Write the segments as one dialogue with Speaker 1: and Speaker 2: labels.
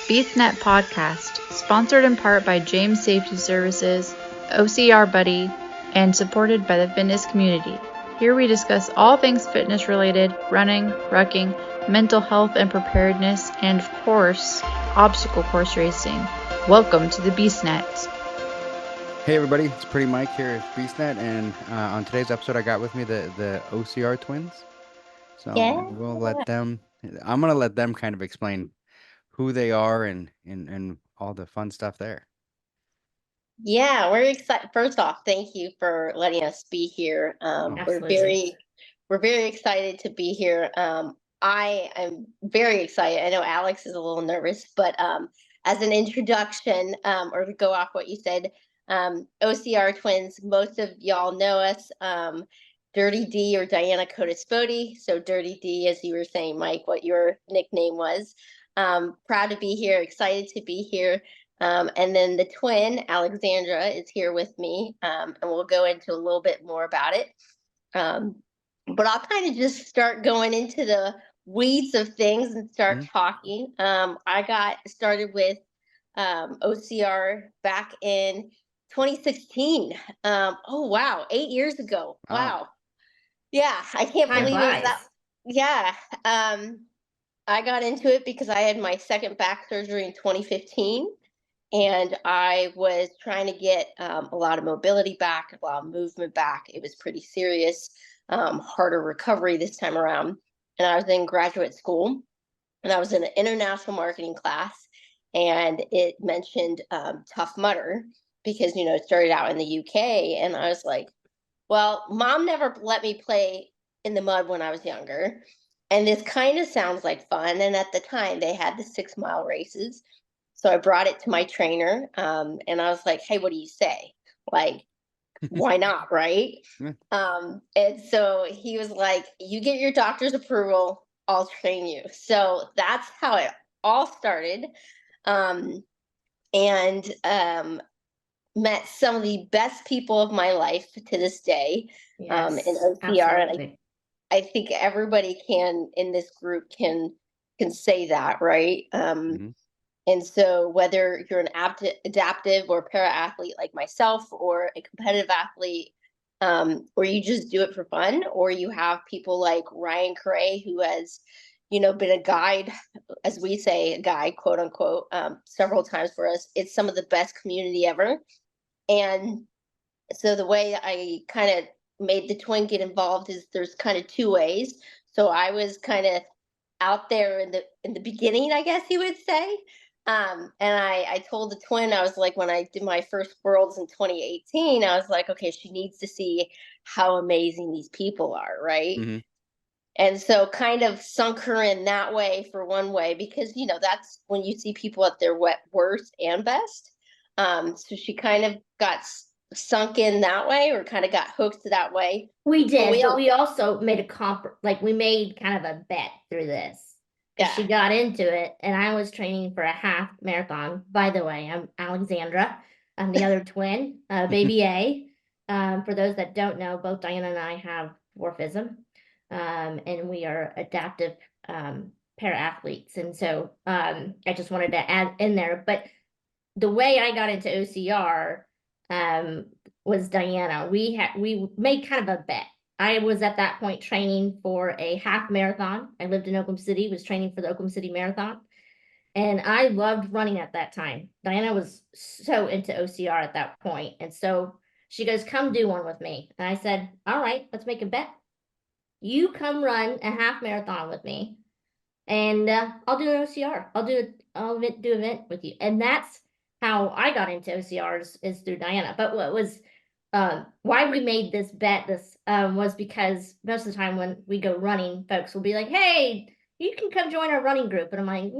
Speaker 1: BeastNet Podcast, sponsored in part by James Safety Services, OCR Buddy, and supported by the fitness community. Here we discuss all things fitness related, running, rucking, mental health and preparedness, and of course, obstacle course racing. Welcome to the BeastNet.
Speaker 2: Hey everybody, it's Pretty Mike here at BeastNet, and on today's episode I got with me the OCR Twins. So we'll let them, I'm going to let them kind of explain who they are and all the fun stuff there.
Speaker 3: Yeah, we're excited. First off, thank you for letting us be here. We're very excited to be here. I am very excited. I know Alex is a little nervous, but as an introduction, or to go off what you said, OCR Twins, most of y'all know us. Dirty D or Diana Codaspoti. So Dirty D, as you were saying, Mike, what your nickname was. Proud to be here, excited to be here. And then the twin, Alexandra, is here with me, and we'll go into a little bit more about it. But I'll kind of just start going into the weeds of things and start talking. I got started with OCR back in 2016. Oh, wow. 8 years ago. Wow. Yeah, I can't believe it was that. Yeah. I got into it because I had my second back surgery in 2015. And I was trying to get a lot of mobility back, a lot of movement back. It was pretty serious, harder recovery this time around. And I was in graduate school, and I was in an international marketing class, and it mentioned Tough Mudder because, you know, it started out in the UK. And I was like, well, Mom never let me play in the mud when I was younger. And this kind of sounds like fun. And at the time, they had the 6-mile races. So I brought it to my trainer, and I was like, hey, what do you say? Like, why not, right? And so he was like, you get your doctor's approval, I'll train you. So that's how it all started. And met some of the best people of my life to this day in OCR. And I think everybody can in this group can say that, right? And so whether you're an adaptive or para athlete like myself, or a competitive athlete, or you just do it for fun, or you have people like Ryan Cray, who has, you know, been a guide, as we say, a guide, quote unquote, several times for us. It's some of the best community ever. And so the way I kind of made the twin get involved is there's kind of two ways. So I was kind of out there in the beginning, I guess you would say. And I told the twin, I was like, when I did my first Worlds in 2018, I was like, okay, she needs to see how amazing these people are, right? Mm-hmm. And so kind of sunk her in that way for one way, because, you know, that's when you see people at their worst and best. So she kind of got sunk in that way, or kind of got hooked that way.
Speaker 4: We did, but we also made we made kind of a bet through this. Yeah. She got into it, and I was training for a half marathon. By the way, I'm Alexandra. I'm the other twin, baby A. For those that don't know, both Diana and I have dwarfism, and we are adaptive para athletes. And so I just wanted to add in there. But the way I got into OCR was Diana. We made kind of a bet. I was at that point training for a half marathon. I lived in Oklahoma City, was training for the Oklahoma City Marathon. And I loved running at that time. Diana was so into OCR at that point. And so she goes, come do one with me. And I said, all right, let's make a bet. You come run a half marathon with me, and I'll do an OCR. I'll do an event with you. And that's how I got into OCRs, is through Diana. But what was why we made this bet was because most of the time when we go running, folks will be like, hey, you can come join our running group. And I'm like,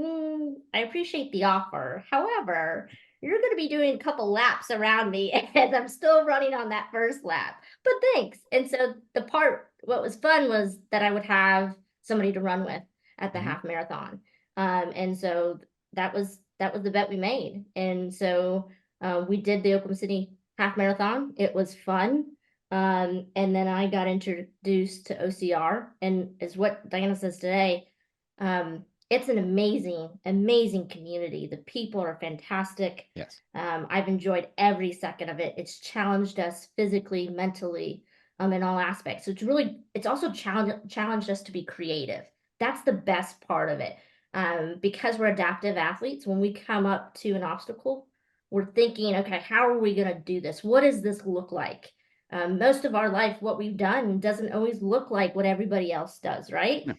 Speaker 4: I appreciate the offer. However, you're going to be doing a couple laps around me, and I'm still running on that first lap. But thanks. And so what was fun was that I would have somebody to run with at the half marathon. And so that was the bet we made. And so we did the Oklahoma City half marathon. It was fun. And then I got introduced to OCR, and as what Diana says today, it's an amazing community. The people are fantastic.
Speaker 2: Yes.
Speaker 4: I've enjoyed every second of it. It's challenged us physically, mentally, in all aspects. So it's also challenged us to be creative. That's the best part of it. Because we're adaptive athletes, when we come up to an obstacle, we're thinking, okay, how are we going to do this? What does this look like? Most of our life, what we've done doesn't always look like what everybody else does, right?
Speaker 2: No.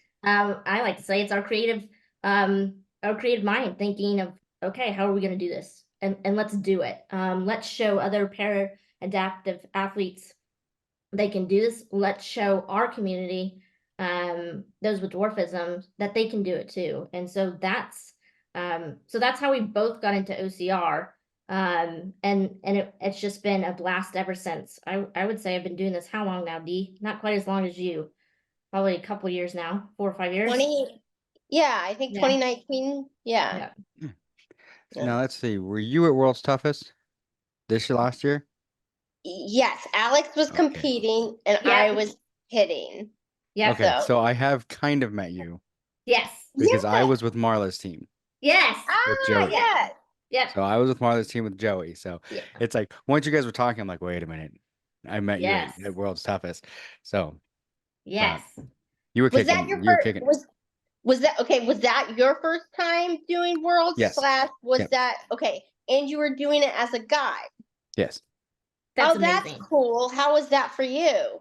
Speaker 4: I like to say it's our creative mind thinking of, okay, how are we going to do this? And let's do it. Let's show other para-adaptive athletes they can do this. Let's show our community, those with dwarfism, that they can do it too. And so that's how we both got into OCR. And it's just been a blast ever since. I would say I've been doing this how long now, Dee? Not quite as long as you. Probably a couple years now, 4 or 5 years.
Speaker 3: 20, yeah, I think 2019. Yeah.
Speaker 2: So now let's see. Were you at World's Toughest last year?
Speaker 3: Yes, Alex was competing and I was hitting.
Speaker 4: Yeah.
Speaker 2: Okay, so I have kind of met you.
Speaker 4: Yes.
Speaker 2: Because I was with Marla's team.
Speaker 4: Yes.
Speaker 2: With Joey.
Speaker 3: Yes.
Speaker 4: Yeah.
Speaker 2: So I was with Marla's team with Joey. So it's like once you guys were talking, I'm like, wait a minute. I met you at World's Toughest. So
Speaker 4: yes.
Speaker 2: You were
Speaker 3: was
Speaker 2: kicking.
Speaker 3: That your first, was that okay? Was that your first time doing Worlds?
Speaker 2: Yes.
Speaker 3: Was that okay? And you were doing it as a guide?
Speaker 2: Yes.
Speaker 4: That's amazing.
Speaker 3: That's cool. How was that for you?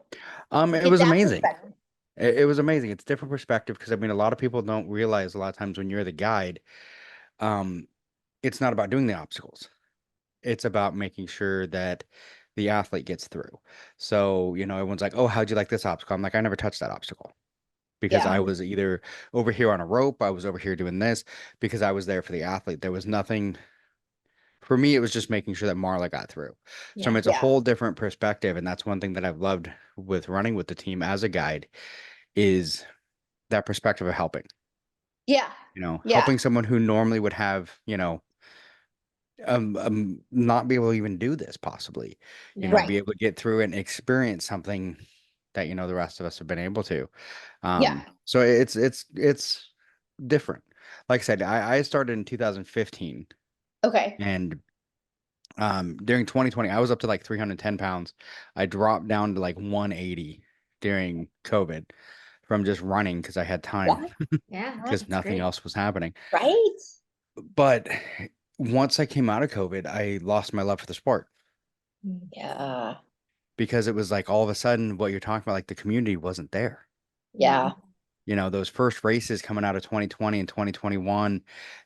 Speaker 2: It was amazing. It was amazing. It's a different perspective because I mean, a lot of people don't realize a lot of times when you're the guide, it's not about doing the obstacles. It's about making sure that the athlete gets through. So, everyone's like, oh, how'd you like this obstacle? I'm like, I never touched that obstacle because I was either over here on a rope, I was over here doing this because I was there for the athlete. There was nothing for me. It was just making sure that Marla got through. So I mean, it's a whole different perspective. And that's one thing that I've loved with running with the team as a guide is that perspective of helping.
Speaker 3: Yeah.
Speaker 2: Helping someone who normally would have, not be able to even do this possibly, be able to get through and experience something that, the rest of us have been able to. So it's different. Like I said, I started in 2015.
Speaker 3: Okay.
Speaker 2: And during 2020, I was up to like 310 pounds. I dropped down to like 180 during COVID from just running because I had time. Because nothing else was happening.
Speaker 3: Right.
Speaker 2: But once I came out of COVID, I lost my love for the sport.
Speaker 3: Yeah.
Speaker 2: Because it was like all of a sudden what you're talking about, like the community wasn't there.
Speaker 3: Yeah.
Speaker 2: Those first races coming out of 2020 and 2021,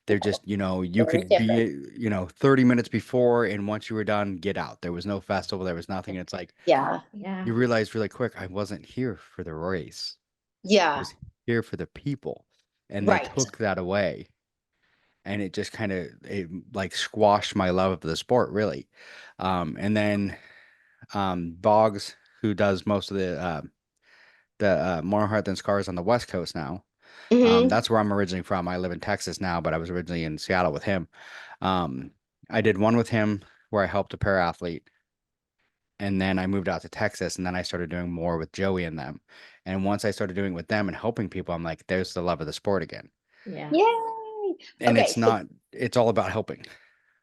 Speaker 2: they're just, you could be, 30 minutes before, and once you were done, get out. There was no festival. There was nothing. It's like, you realize really quick, I wasn't here for the race. I was here for the people. And they took that away. And it just kind of like squashed my love of the sport, really. And then Boggs, who does most of the More Heart Than Scars on the West Coast now. That's where I'm originally from. I live in Texas now, but I was originally in Seattle with him. I did one with him where I helped a para-athlete. And then I moved out to Texas, and then I started doing more with Joey and them. And once I started doing it with them and helping people, I'm like, there's the love of the sport again.
Speaker 3: Yeah. Yay.
Speaker 2: And it's all about helping.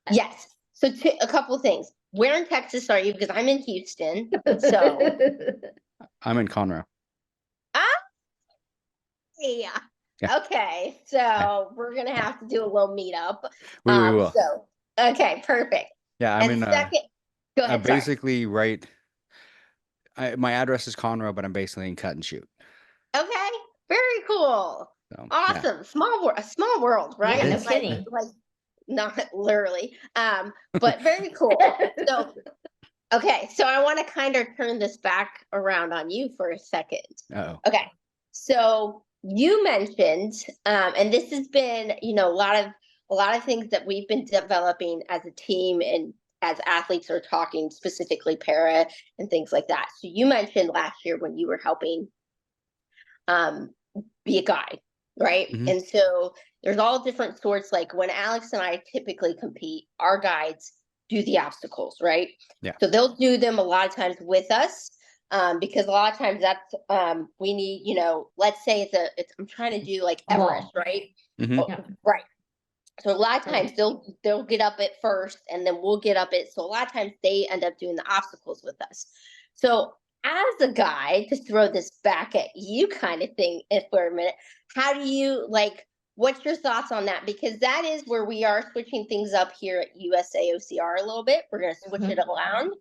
Speaker 3: Yes. So a couple of things. Where in Texas are you? Because I'm in Houston. So
Speaker 2: I'm in Conroe.
Speaker 3: Yeah. Okay. So we're going to have to do a little meetup.
Speaker 2: We will.
Speaker 3: So, okay, perfect.
Speaker 2: Yeah. I'm in,
Speaker 3: go ahead.
Speaker 2: I'm basically right. My address is Conroe, but I'm basically in Cut and Shoot.
Speaker 3: Okay. Very cool. So, awesome. Yeah. A small world, right?
Speaker 4: Yeah, no kidding.
Speaker 3: Like, not literally. But very cool. So, okay. So I want to kind of turn this back around on you for a second. Okay. So you mentioned, and this has been, a lot of things that we've been developing as a team and as athletes are talking specifically para and things like that. So you mentioned last year when you were helping be a guide, right? And so there's all different sorts. Like when Alex and I typically compete, our guides do the obstacles, right?
Speaker 2: Yeah.
Speaker 3: So they'll do them a lot of times with us. Because a lot of times that's we need, let's say I'm trying to do like Everest, right? Right. So a lot of times they'll get up at first, and then we'll get up at. So a lot of times they end up doing the obstacles with us. So as a guy, to throw this back at you, kind of thing, if for a minute, how do you like? What's your thoughts on that? Because that is where we are switching things up here at USAOCR a little bit. We're going to switch it around,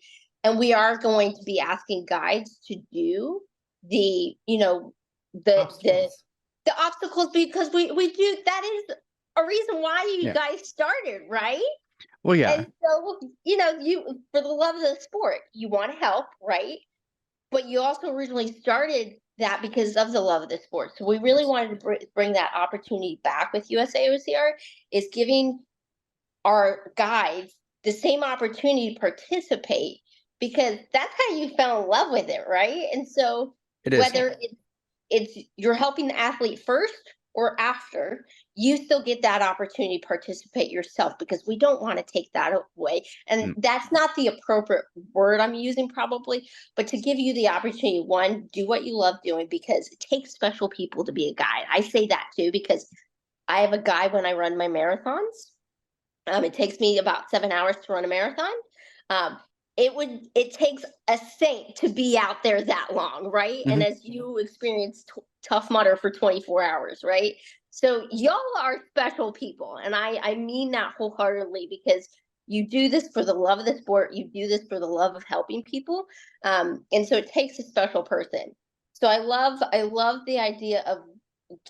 Speaker 3: and we are going to be asking guides to do the the obstacles, because we do, that is a reason why you guys started, right?
Speaker 2: Well, yeah.
Speaker 3: And so, you, for the love of the sport, you want to help, right? But you also originally started that because of the love of the sport. So we really wanted to bring that opportunity back with USAOCR, is giving our guides the same opportunity to participate, because that's how you fell in love with it, right? And so whether it's you're helping the athlete first or after, you still get that opportunity to participate yourself, because we don't want to take that away. And that's not the appropriate word I'm using probably, but to give you the opportunity, one, do what you love doing, because it takes special people to be a guide. I say that too, because I have a guide when I run my marathons. It takes me about 7 hours to run a marathon. It takes a saint to be out there that long, right? And as you experience Tough Mudder for 24 hours, right? So y'all are special people, and I mean that wholeheartedly, because you do this for the love of the sport. You do this for the love of helping people, and so it takes a special person. So I love the idea of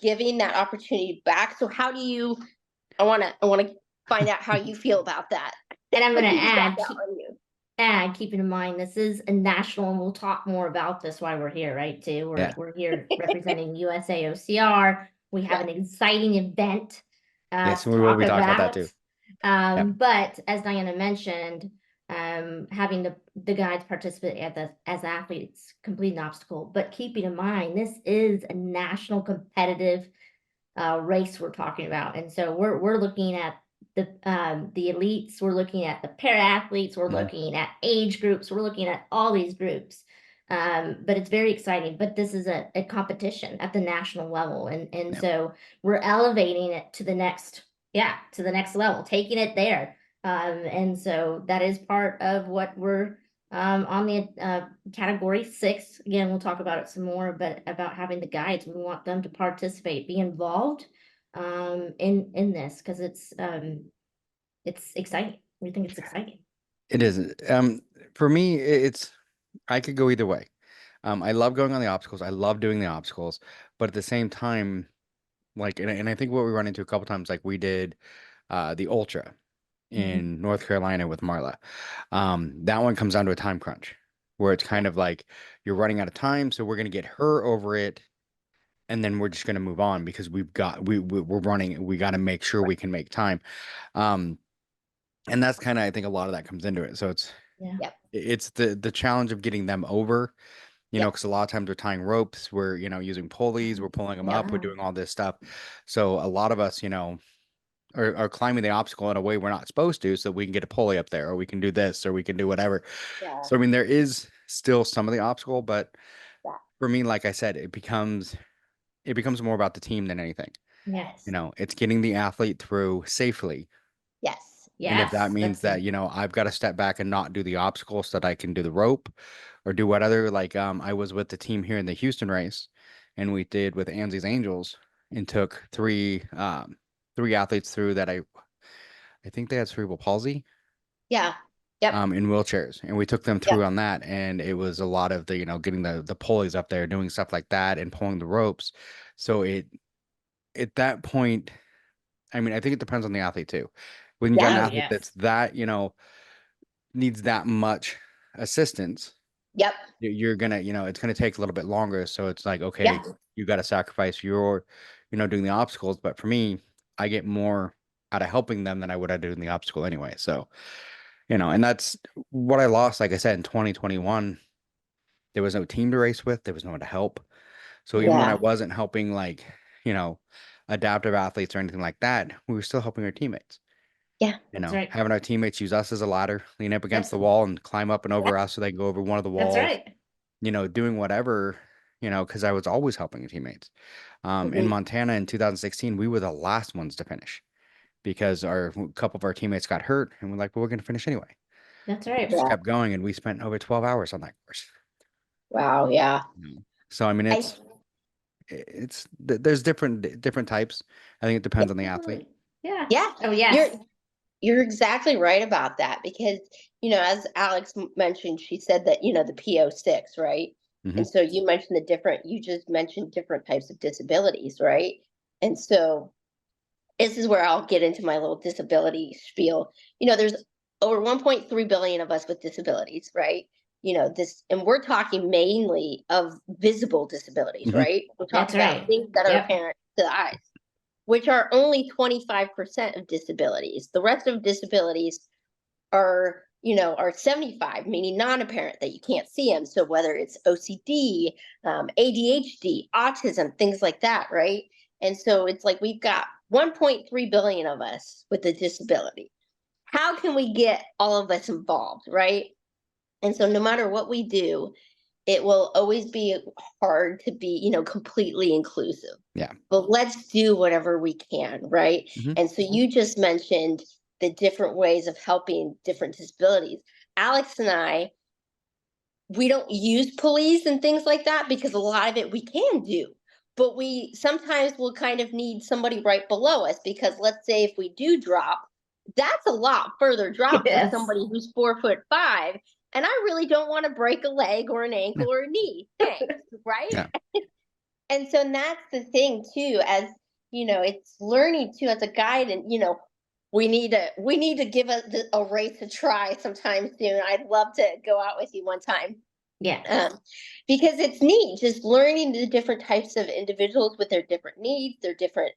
Speaker 3: giving that opportunity back. So how do you? I want to find out how you feel about that.
Speaker 4: And I'm going to add, keeping in mind, this is a national, and we'll talk more about this while we're here, right, too. We're here representing USAOCR. We have an exciting event.
Speaker 2: Yes, we will be talking about that too.
Speaker 4: But as Diana mentioned, having the guides participate as athletes complete an obstacle, but keeping in mind, this is a national competitive race we're talking about. And so we're looking at the elites, we're looking at the para athletes, we're looking at age groups, we're looking at all these groups. But it's very exciting. But this is a competition at the national level, and so we're elevating it to the next level, taking it there. And so that is part of what we're on the category 6. Again, we'll talk about it some more, but about having the guides, we want them to participate, be involved in this, because it's exciting. We think it's exciting.
Speaker 2: It is. For me, I could go either way. I love going on the obstacles. I love doing the obstacles, but at the same time, like, and I think what we run into a couple times, like we did the Ultra in North Carolina with Marla. That one comes down to a time crunch, where it's kind of like you're running out of time, so we're going to get her over it, and then we're just going to move on, because we're running. We got to make sure we can make time. And that's kind of, I think a lot of that comes into it. So it's the challenge of getting them over, because a lot of times we're tying ropes, we're, using pulleys, we're pulling them up, we're doing all this stuff. So a lot of us, are climbing the obstacle in a way we're not supposed to, so we can get a pulley up there, or we can do this, or we can do whatever. So, I mean, there is still some of the obstacle, but for me, like I said, it becomes more about the team than anything.
Speaker 4: Yes.
Speaker 2: It's getting the athlete through safely.
Speaker 3: Yes.
Speaker 2: And if that means that, I've got to step back and not do the obstacle so that I can do the rope or do whatever. Like, I was with the team here in the Houston race, and we did with Ansley's Angels, and took three athletes through that. I think they had cerebral palsy.
Speaker 3: Yeah. Yep.
Speaker 2: In wheelchairs, and we took them through on that. And it was a lot of the, getting the pulleys up there, doing stuff like that, and pulling the ropes. So at that point, I mean, I think it depends on the athlete too. When you got an athlete that's that, needs that much assistance, you're gonna, it's gonna take a little bit longer. So it's like, okay, you got to sacrifice your, doing the obstacles. But for me, I get more out of helping them than I would out of doing the obstacle anyway. So, and that's what I lost. Like I said, in 2021, there was no team to race with. There was no one to help. So even when I wasn't helping, like, adaptive athletes or anything like that, we were still helping our teammates.
Speaker 3: Yeah.
Speaker 2: Having our teammates use us as a ladder, lean up against the wall and climb up and over us, so they go over one of the walls.
Speaker 4: That's right.
Speaker 2: Doing whatever, because I was always helping the teammates. In Montana in 2016, we were the last ones to finish because a couple of our teammates got hurt, and we're like, well, we're going to finish anyway.
Speaker 4: That's right.
Speaker 2: Just kept going, and we spent over 12 hours on that course.
Speaker 3: Wow. Yeah.
Speaker 2: So, I mean, there's different types. I think it depends on the athlete.
Speaker 4: Yeah.
Speaker 3: Yeah.
Speaker 4: Oh, yes.
Speaker 3: You're exactly right about that because, as Alex mentioned, she said that, the PO6, right? And so you just mentioned different types of disabilities, right? And so this is where I'll get into my little disability spiel. There's over 1.3 billion of us with disabilities, right? And we're talking mainly of visible disabilities, right? We're talking about things that are apparent to the eyes, which are only 25% of disabilities. The rest of disabilities are 75, meaning non-apparent, that you can't see them. So whether it's OCD, ADHD, autism, things like that, right? And so it's like we've got 1.3 billion of us with a disability. How can we get all of us involved, right? And so no matter what we do, it will always be hard to be, completely inclusive.
Speaker 2: Yeah.
Speaker 3: But let's do whatever we can, right? And so you just mentioned the different ways of helping different disabilities. Alex and I, we don't use police and things like that because a lot of it we can do. But we sometimes will kind of need somebody right below us because let's say if we do drop, that's a lot further drop for somebody who's 4'5". And I really don't want to break a leg or an ankle or a knee. Thanks, right?
Speaker 2: Yeah.
Speaker 3: And so that's the thing too, as it's learning too as a guide, and we need to give a race a try sometime soon. I'd love to go out with you one time.
Speaker 4: Yeah.
Speaker 3: Because it's neat just learning the different types of individuals with their different needs, their different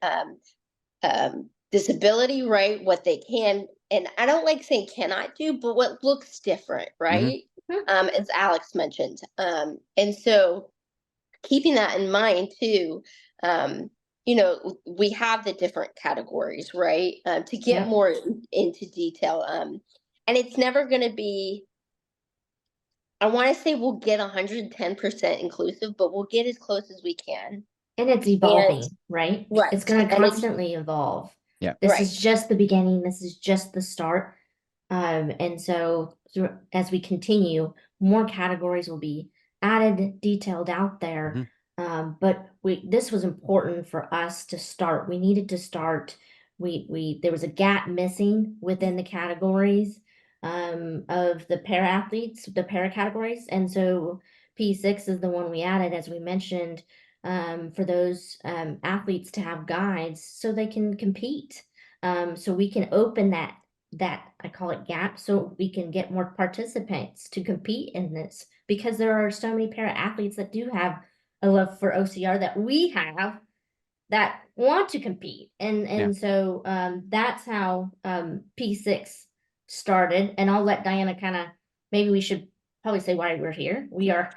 Speaker 3: disability, right? What they can, and I don't like saying cannot do, but what looks different, right? As Alex mentioned. And so keeping that in mind too, we have the different categories, right? To get more into detail. And it's never going to be, I want to say we'll get 110% inclusive, but we'll get as close as we can.
Speaker 4: And it's evolving, right?
Speaker 3: Right.
Speaker 4: It's going to constantly evolve.
Speaker 2: Yeah.
Speaker 4: This is just the beginning. This is just the start. And so as we continue, more categories will be added, detailed out there. But this was important for us to start. We needed to start. There was a gap missing within the categories of the para athletes, the para categories. And so P6 is the one we added, as we mentioned, for those athletes to have guides so they can compete. So we can open that I call it gap, so we can get more participants to compete in this, because there are so many para athletes that do have a love for OCR that we have that want to compete. And so that's how P6 started. And I'll let Diana maybe we should probably say why we're here. We are.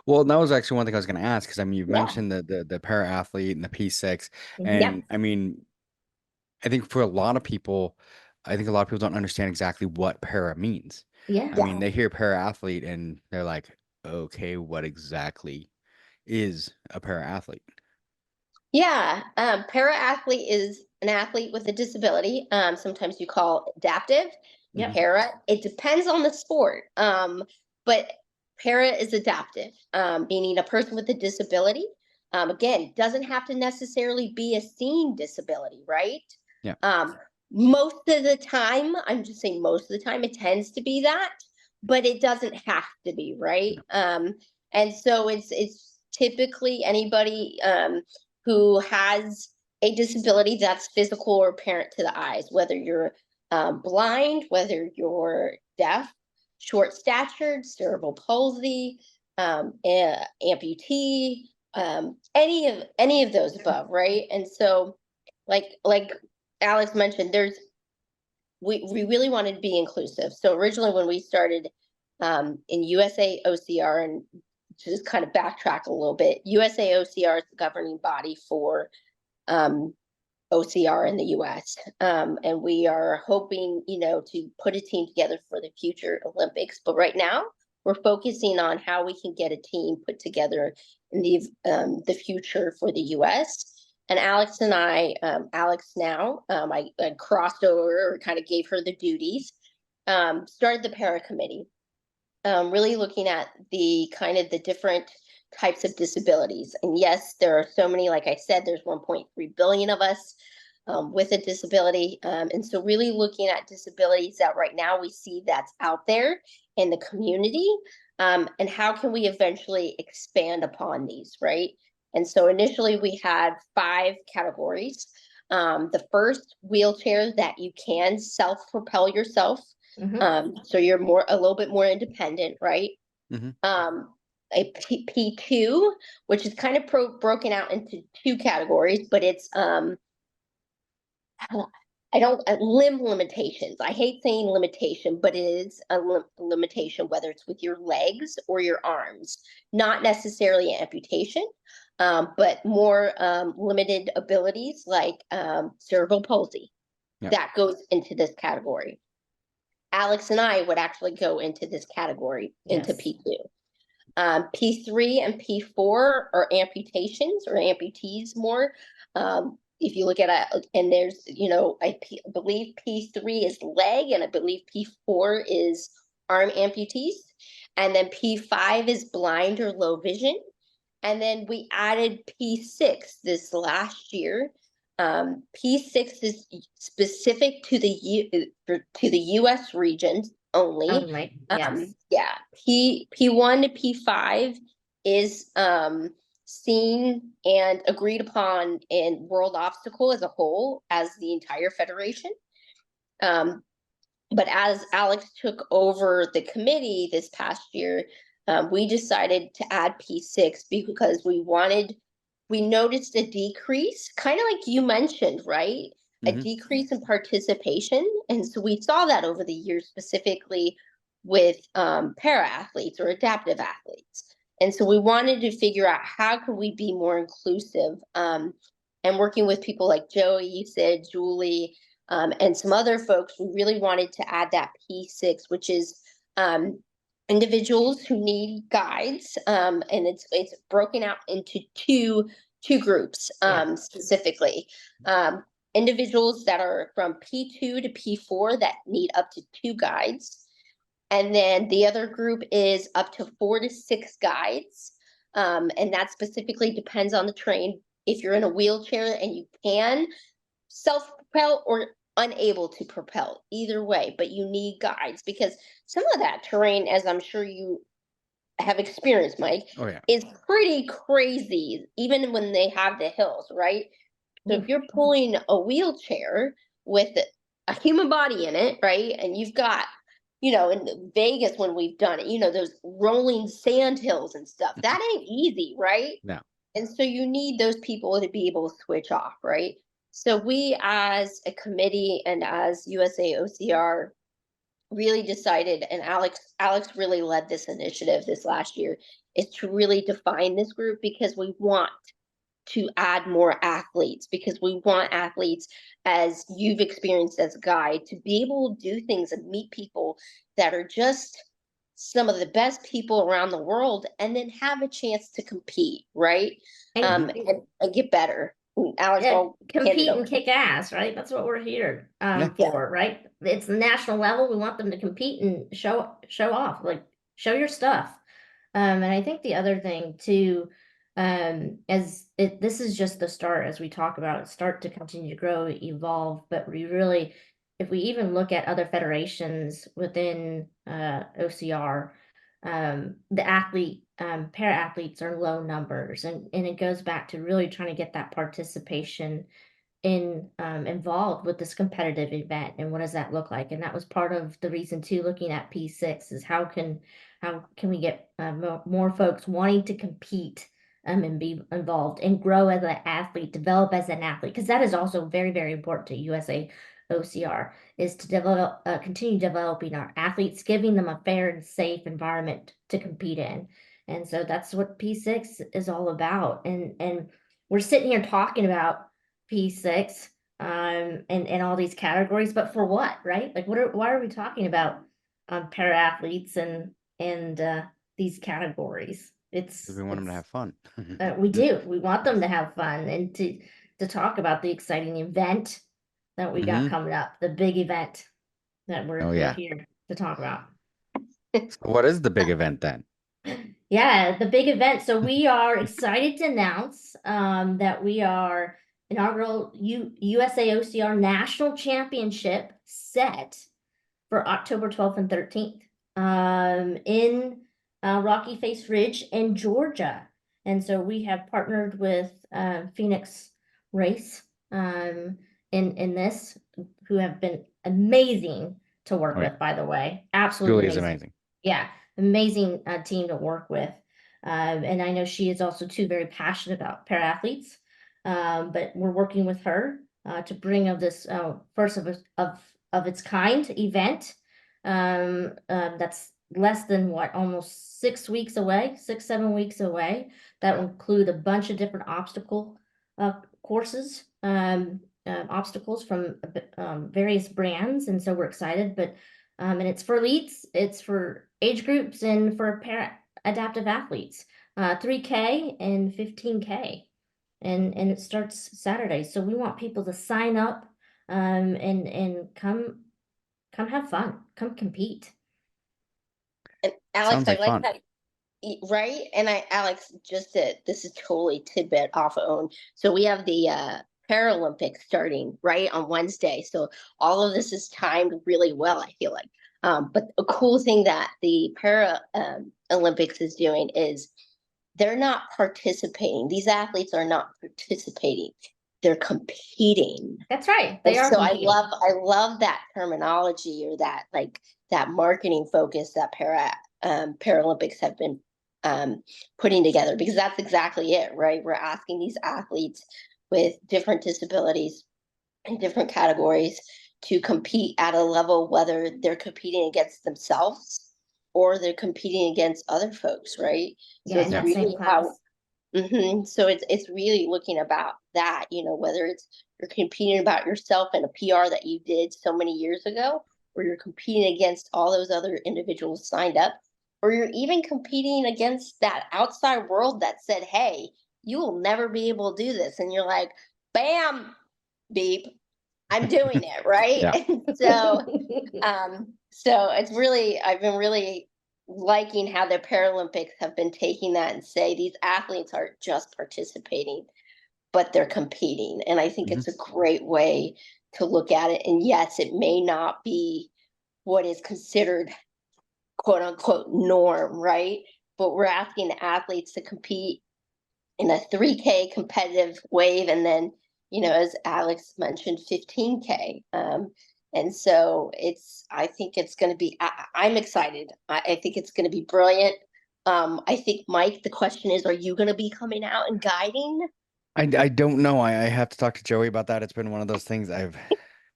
Speaker 2: Well, that was actually one thing I was going to ask, because I mean, you've mentioned the para athlete and the P6, and I mean, I think for a lot of people, don't understand exactly what para means.
Speaker 4: Yeah.
Speaker 2: I mean, they hear para athlete and they're like, okay, what exactly is a para athlete?
Speaker 3: Yeah. Para athlete is an athlete with a disability. Sometimes you call adaptive. Para. It depends on the sport. But para is adaptive, meaning a person with a disability. Again, doesn't have to necessarily be a seen disability, right?
Speaker 2: Yeah.
Speaker 3: Most of the time, I'm just saying most of the time, it tends to be that, but it doesn't have to be, right? And so it's typically anybody who has a disability that's physical or apparent to the eyes, whether you're blind, whether you're deaf, short statured, cerebral palsy, amputee, any of those above, right? And so, like Alex mentioned, we really wanted to be inclusive. So originally, when we started in USAOCR, and just kind of backtrack a little bit, USAOCR is the governing body for OCR in the US. And we are hoping, to put a team together for the future Olympics. But right now, we're focusing on how we can get a team put together in the future for the U.S. And Alex and I, Alex now, I crossed over, or kind of gave her the duties, started the para committee, really looking at the kind of the different types of disabilities. And yes, there are so many, like I said, there's 1.3 billion of us with a disability. And so really looking at disabilities that right now we see that's out there in the community, and how can we eventually expand upon these, right? And so initially we had 5 categories. The first, wheelchair that you can self-propel yourself. So you're a little bit more independent, right? A P2, which is kind of broken out into 2 categories, but it's limb limitations. I hate saying limitation, but it is a limitation, whether it's with your legs or your arms, not necessarily amputation, but more limited abilities like cerebral palsy. Yep. That goes into this category. Alex and I would actually go into this category, yes, into P2. P3 and P4 are amputations or amputees more. If you look at it, and there's, I believe P3 is leg, and I believe P4 is arm amputees. And then P5 is blind or low vision. And then we added P6 this last year. P6 is specific to the U.S. region only.
Speaker 4: Yes.
Speaker 3: Yeah. P1 to P5 is seen and agreed upon in World Obstacle as a whole, as the entire federation. But as Alex took over the committee this past year, we decided to add P6 because we noticed a decrease, kind of like you mentioned, right? A decrease in participation. And so we saw that over the years, specifically with para athletes or adaptive athletes. And so we wanted to figure out how could we be more inclusive, and working with people like Joey, you said, Julie, and some other folks, we really wanted to add that P6, which is individuals who need guides, and it's broken out into two groups, specifically. Individuals that are from P2 to P4 that need up to 2 guides. And then the other group is up to 4 to 6 guides. And that specifically depends on the terrain. If you're in a wheelchair and you can self-propel or unable to propel, either way, but you need guides, because some of that terrain, as I'm sure you have experienced, Mike, is pretty crazy, even when they have the hills, right? So if you're pulling a wheelchair with a human body in it, right, and you've got, in Vegas when we've done it, those rolling sand hills and stuff, that ain't easy, right?
Speaker 2: No.
Speaker 3: And so you need those people to be able to switch off, right? So we, as a committee and as USAOCR, really decided, and Alex really led this initiative this last year, is to really define this group, because we want to add more athletes, because we want athletes, as you've experienced as a guide, to be able to do things and meet people that are just some of the best people around the world, and then have a chance to compete, right? And get better. Alex,
Speaker 4: compete and kick ass, right? That's what we're here for, right? It's the national level. We want them to compete and show off, like show your stuff. And I think the other thing too, this is just the start, as we talk about, start to continue to grow, evolve, but we really, if we even look at other federations within OCR, the para athletes are low numbers, and it goes back to really trying to get that participation involved with this competitive event, and what does that look like? And that was part of the reason too, looking at P6, is how can we get more folks wanting to compete and be involved and grow as an athlete, develop as an athlete, because that is also very, very important to USAOCR, is to continue developing our athletes, giving them a fair and safe environment to compete in. And so that's what P6 is all about. And we're sitting here talking about P6 and all these categories, but for what, right? Like why are we talking about para athletes and and these categories.
Speaker 2: We want them to have fun.
Speaker 4: We do. We want them to have fun and to talk about the exciting event that we got coming up, the big event that we're here to talk about.
Speaker 2: So what is the big event then?
Speaker 4: Yeah, the big event. So we are excited to announce that we are inaugural USAOCR National Championship set for October 12th and 13th in Rocky Face Ridge in Georgia. And so we have partnered with Phoenix Race in this, who have been amazing to work with, by the way. Absolutely
Speaker 2: Julie is amazing.
Speaker 4: Yeah, amazing team to work with. And I know she is also too very passionate about para-athletes. But we're working with her to bring of this first of its kind event that's less than almost 6 weeks away, 7 weeks away. That will include a bunch of different obstacle courses, obstacles from various brands, and so we're excited. But and it's for elites, it's for age groups, and for para-adaptive athletes. 3K and 15K, and it starts Saturday. So we want people to sign up and come have fun, come compete.
Speaker 3: And Alex,
Speaker 2: Sounds like fun.
Speaker 3: that, right? And Alex, this is totally tidbit off own. So we have the Paralympics starting right on Wednesday. So all of this is timed really well, I feel like. But a cool thing that the Paralympics is doing is they're not participating. These athletes are not participating. They're competing.
Speaker 4: That's right. They are.
Speaker 3: So competing. I love that terminology, or that that marketing focus that Paralympics have been putting together, because that's exactly it, right? We're asking these athletes with different disabilities in different categories to compete at a level, whether they're competing against themselves or they're competing against other folks, right? So it's really how. So it's really looking about that, whether it's you're competing about yourself and a PR that you did so many years ago, or you're competing against all those other individuals signed up, or you're even competing against that outside world that said, hey, you will never be able to do this. And you're like, bam, beep, I'm doing it, right? And so it's really, I've been really liking how the Paralympics have been taking that and say these athletes aren't just participating, but they're competing. And I think it's a great way to look at it. And yes, it may not be what is considered quote unquote norm, right? But we're asking the athletes to compete in a 3K competitive wave, and then, as Alex mentioned, 15K. And so I think it's going to be, I'm excited. I think it's going to be brilliant. I think, Mike, the question is, are you going to be coming out and guiding?
Speaker 2: I don't know. I have to talk to Joey about that. It's been one of those things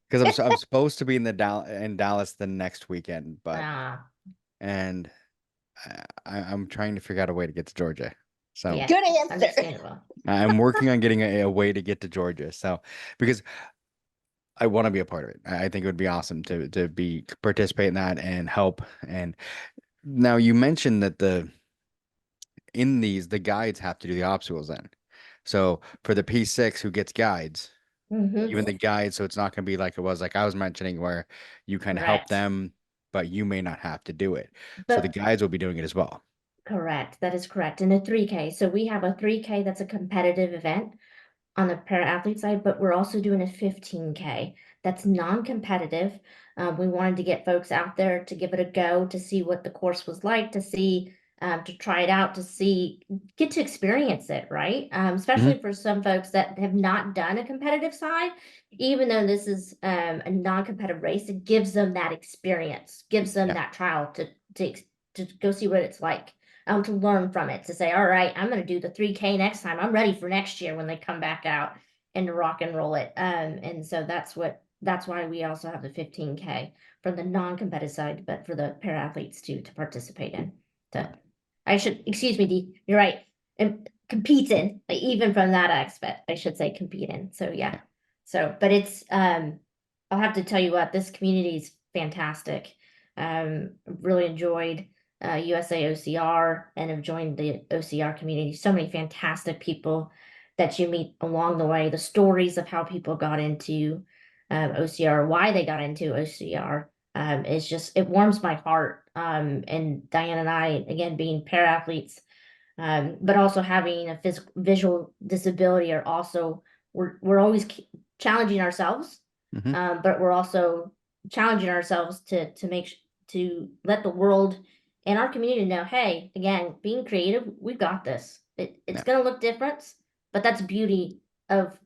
Speaker 2: because I'm supposed to be in Dallas the next weekend, but and I'm trying to figure out a way to get to Georgia. So
Speaker 4: yeah,
Speaker 3: good answer.
Speaker 2: I'm working on getting a way to get to Georgia. So because I want to be a part of it. I think it would be awesome to participate in that and help. And now you mentioned that the guides have to do the obstacles then. So for the P6 who gets guides, even the guides, so it's not going to be like it was, like I was mentioning, where you kind of help them, but you may not have to do it. So the guides will be doing it as well.
Speaker 4: Correct. That is correct. And a 3K. So we have a 3K that's a competitive event on the para-athlete side, but we're also doing a 15K that's non-competitive. We wanted to get folks out there to give it a go, to see what the course was like, to see, to try it out, get to experience it, right? Especially for some folks that have not done a competitive side, even though this is a non-competitive race, it gives them that experience, gives them that trial to go see what it's like. To learn from it, to say, all right, I'm going to do the 3K next time. I'm ready for next year when they come back out and to rock and roll it. And so that's why we also have the 15K from the non-competitive side, but for the para athletes to participate in. Excuse me, Dee, you're right. And compete in, even from that aspect, I should say compete in. So yeah. So, but it's, I'll have to tell you what, this community is fantastic. Really enjoyed USAOCR and have joined the OCR community. So many fantastic people that you meet along the way. The stories of how people got into OCR, why they got into OCR, is just, it warms my heart. And Diane and I, again, being para-athletes, but also having a visual disability, are also, we're always challenging ourselves, but we're also challenging ourselves to let the world and our community know, hey, again, being creative, we've got this. It's going to look different, but that's beauty of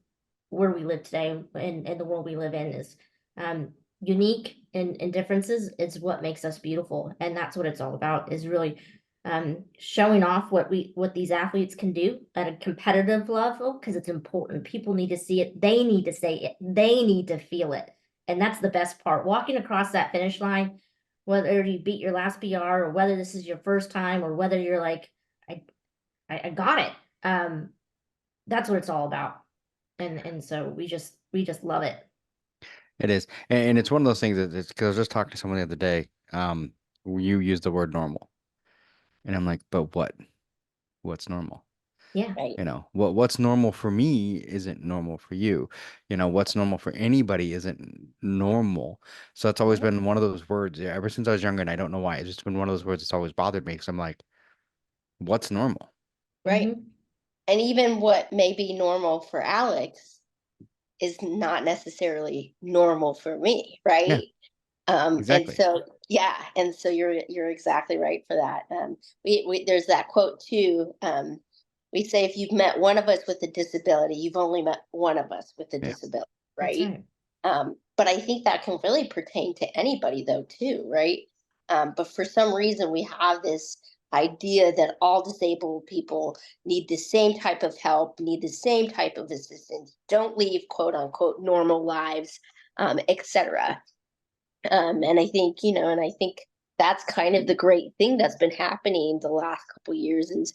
Speaker 4: where we live today, and the world we live in is unique, and differences is what makes us beautiful. And that's what it's all about, is really showing off what these athletes can do at a competitive level, because it's important. People need to see it. They need to say it. They need to feel it. And that's the best part. Walking across that finish line, whether you beat your last PR, or whether this is your first time, or whether you're like, I got it. That's what it's all about. And so we just love it.
Speaker 2: It is. And it's one of those things that it's, because I was just talking to someone the other day. You used the word normal. And I'm like, but what's normal?
Speaker 4: Yeah.
Speaker 3: Right.
Speaker 2: You know, what's normal for me isn't normal for you. You know, what's normal for anybody isn't normal. So it's always been one of those words, ever since I was younger, and I don't know why. It's just been one of those words that's always bothered me, because I'm like, what's normal?
Speaker 3: Right. And even what may be normal for Alex is not necessarily normal for me, right?
Speaker 2: Yeah, exactly.
Speaker 3: And so you're exactly right for that. We there's that quote too. We say, if you've met one of us with a disability, you've only met one of us with a disability, right? But I think that can really pertain to anybody though too, right? But for some reason we have this idea that all disabled people need the same type of help, need the same type of assistance, don't leave quote unquote normal lives, etc. And I think, that's kind of the great thing that's been happening the last couple of years, is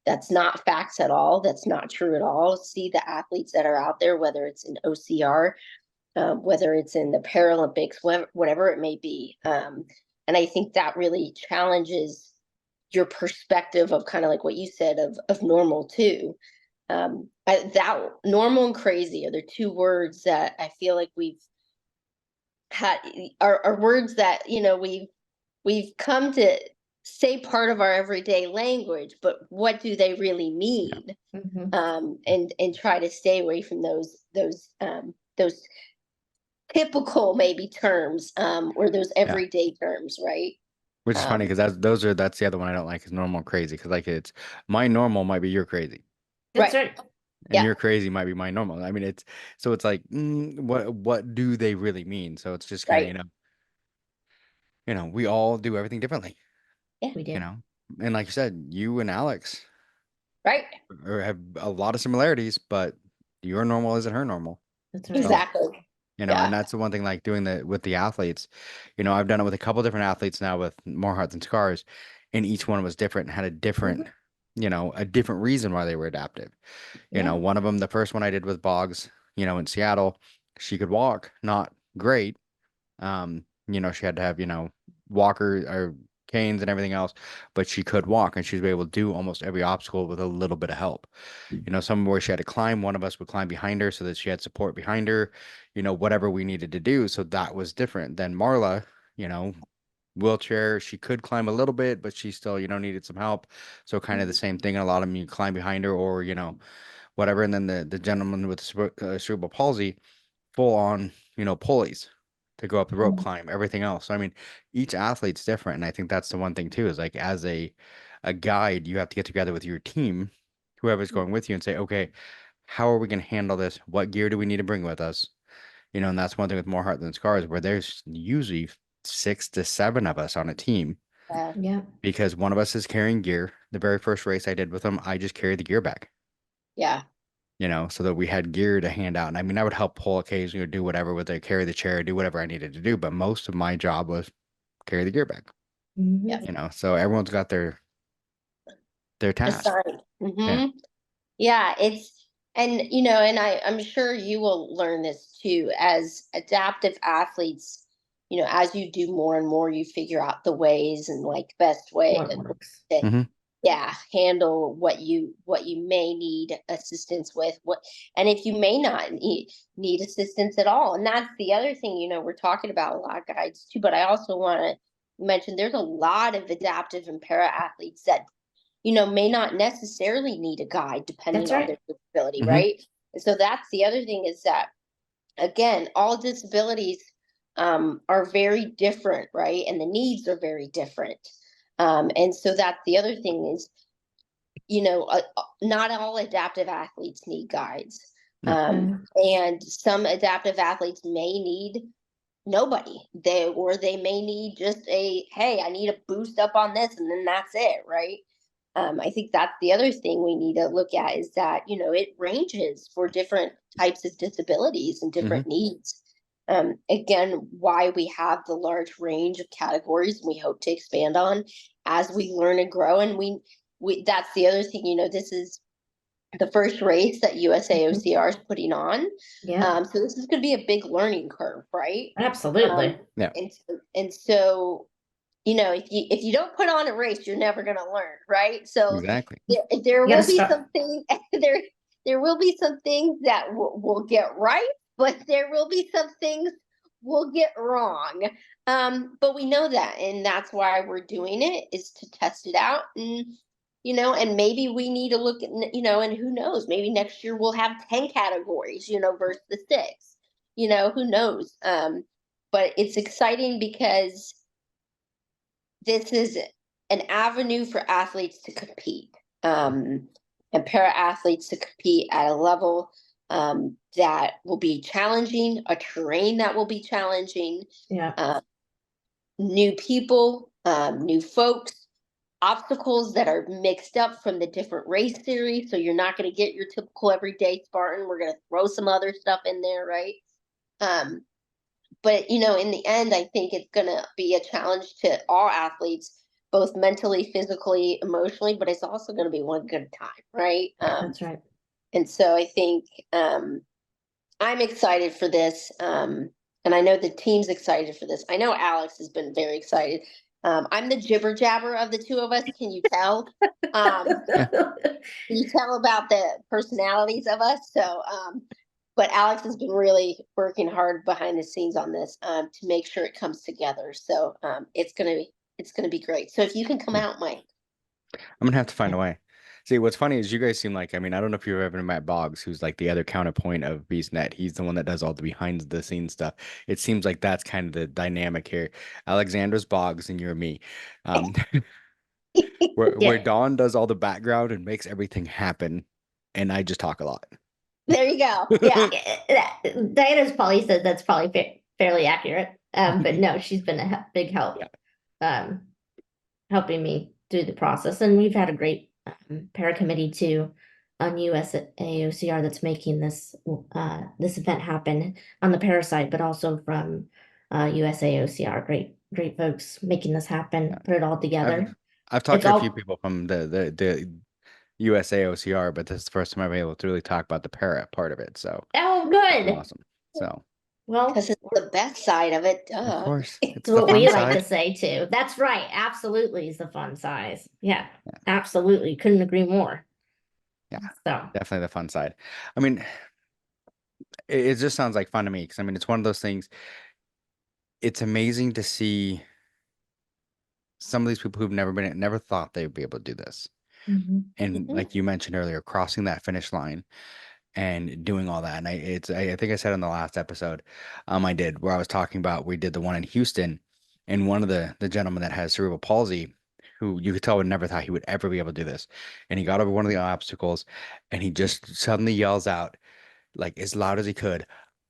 Speaker 3: that's not facts at all. That's not true at all. See the athletes that are out there, whether it's in OCR, whether it's in the Paralympics, whatever it may be. And I think that really challenges your perspective of kind of like what you said of normal too. That normal and crazy are the two words that I feel like we've had, are words that we've come to say part of our everyday language, but what do they really mean? And try to stay away from those typical maybe terms, or those everyday terms, right?
Speaker 2: Which is funny, because that's the other one I don't like, is normal and crazy, because like, it's my normal might be your crazy.
Speaker 4: That's right.
Speaker 2: And your crazy might be my normal. I mean, it's like, what do they really mean? So it's just kind of, we all do everything differently.
Speaker 3: Yeah,
Speaker 4: we do.
Speaker 2: And like you said, you and Alex have a lot of similarities, but your normal isn't her normal.
Speaker 4: That's right.
Speaker 3: Exactly.
Speaker 2: And that's the one thing, like doing with the athletes, I've done it with a couple different athletes now with More Heart Than Scars, and each one was different and had a different, a different reason why they were adaptive. One of them, the first one I did with Boggs, in Seattle, she could walk, not great. She had to have, walker or canes and everything else, but she could walk, and she was able to do almost every obstacle with a little bit of help. Some where she had to climb, one of us would climb behind her so that she had support behind her, whatever we needed to do. So that was different than Marla, wheelchair. She could climb a little bit, but she still, needed some help. So kind of the same thing. And a lot of them, you climb behind her, or, whatever. And then the gentleman with the cerebral palsy, full on, pulleys to go up the rope climb, everything else. So, I mean, each athlete's different. And I think that's the one thing too, is like, as a guide, you have to get together with your team, whoever's going with you, and say, okay, how are we going to handle this? What gear do we need to bring with us? And that's one thing with More Heart Than Scars, where there's usually 6 to 7 of us on a team.
Speaker 4: Yeah.
Speaker 2: Because one of us is carrying gear. The very first race I did with them, I just carried the gear bag.
Speaker 3: Yeah.
Speaker 2: So that we had gear to hand out. And I mean, I would help pull occasionally, or do whatever with it, carry the chair, do whatever I needed to do. But most of my job was carry the gear bag. So everyone's got their task.
Speaker 3: Yeah, and I'm sure you will learn this too, as adaptive athletes, as you do more and more, you figure out the ways and like best way to handle what you may need assistance with, and if you may not need assistance at all. And that's the other thing, we're talking about a lot of guides too, but I also want to mention there's a lot of adaptive and para athletes that may not necessarily need a guide depending on their disability, right? And so that's the other thing, is that again, all disabilities are very different, right? And the needs are very different. And so that's the other thing is, not all adaptive athletes need guides. And some adaptive athletes may need nobody. They may need just hey, I need a boost up on this, and then that's it, right? I think that's the other thing we need to look at, is that, it ranges for different types of disabilities and different needs. Again, why we have the large range of categories we hope to expand on as we learn and grow. And we that's the other thing, this is the first race that USAOCR is putting on. So this is going to be a big learning curve, right?
Speaker 4: Absolutely.
Speaker 3: And so, if you don't put on a race, you're never going to learn, right? So
Speaker 2: exactly.
Speaker 3: there will be something there will be some things that we'll get right, but there will be some things we'll get wrong. But we know that, and that's why we're doing it, is to test it out. And and maybe we need to look at, and who knows, maybe next year we'll have 10 categories, versus the 6, who knows. But it's exciting because this is an avenue for athletes to compete, and para athletes to compete at a level that will be challenging, a terrain that will be challenging, new people, new folks, obstacles that are mixed up from the different race series. So you're not going to get your typical everyday Spartan. We're going to throw some other stuff in there, right? But, in the end, I think it's going to be a challenge to all athletes, both mentally, physically, emotionally, but it's also going to be one good time, right?
Speaker 4: That's right.
Speaker 3: And so I think I'm excited for this. And I know the team's excited for this. I know Alex has been very excited. I'm the jibber jabber of the two of us. Can you tell? Can you tell about the personalities of us? So, but Alex has been really working hard behind the scenes on this to make sure it comes together. So it's gonna be great. So if you can come out, Mike.
Speaker 2: I'm gonna have to find a way. See, what's funny is you guys seem like, I mean, I don't know if you've ever met Boggs, who's like the other counterpoint of BeastNet. He's the one that does all the behind the scenes stuff. It seems like that's kind of the dynamic here. Alexandra's Boggs and you're me. Where Dawn does all the background and makes everything happen, and I just talk a lot.
Speaker 3: There you go. Yeah.
Speaker 4: Diana's probably said that's probably fairly accurate. But no, she's been a big help, helping me through the process. And we've had a great para committee too on USAOCR that's making this this event happen on the para side, but also from USAOCR. Great folks making this happen, put it all together.
Speaker 2: I've talked to a few people from the USAOCR, but this is the first time I've been able to really talk about the para part of it. So
Speaker 4: good,
Speaker 2: awesome. So
Speaker 3: because it's the best side of it. Duh.
Speaker 2: Of course,
Speaker 4: it's what we like to say too. That's right. Absolutely, is the fun size. Yeah, absolutely. Couldn't agree more.
Speaker 2: Yeah,
Speaker 4: so
Speaker 2: definitely the fun side. I mean, it just sounds like fun to me, because I mean, it's one of those things. It's amazing to see some of these people who've never thought they'd be able to do this. And like you mentioned earlier, crossing that finish line and doing all that. And I think I said on the last episode, I did, where I was talking about, we did the one in Houston, and one of the gentlemen that has cerebral palsy, who you could tell would never thought he would ever be able to do this. And he got over one of the obstacles, and he just suddenly yells out, like as loud as he could,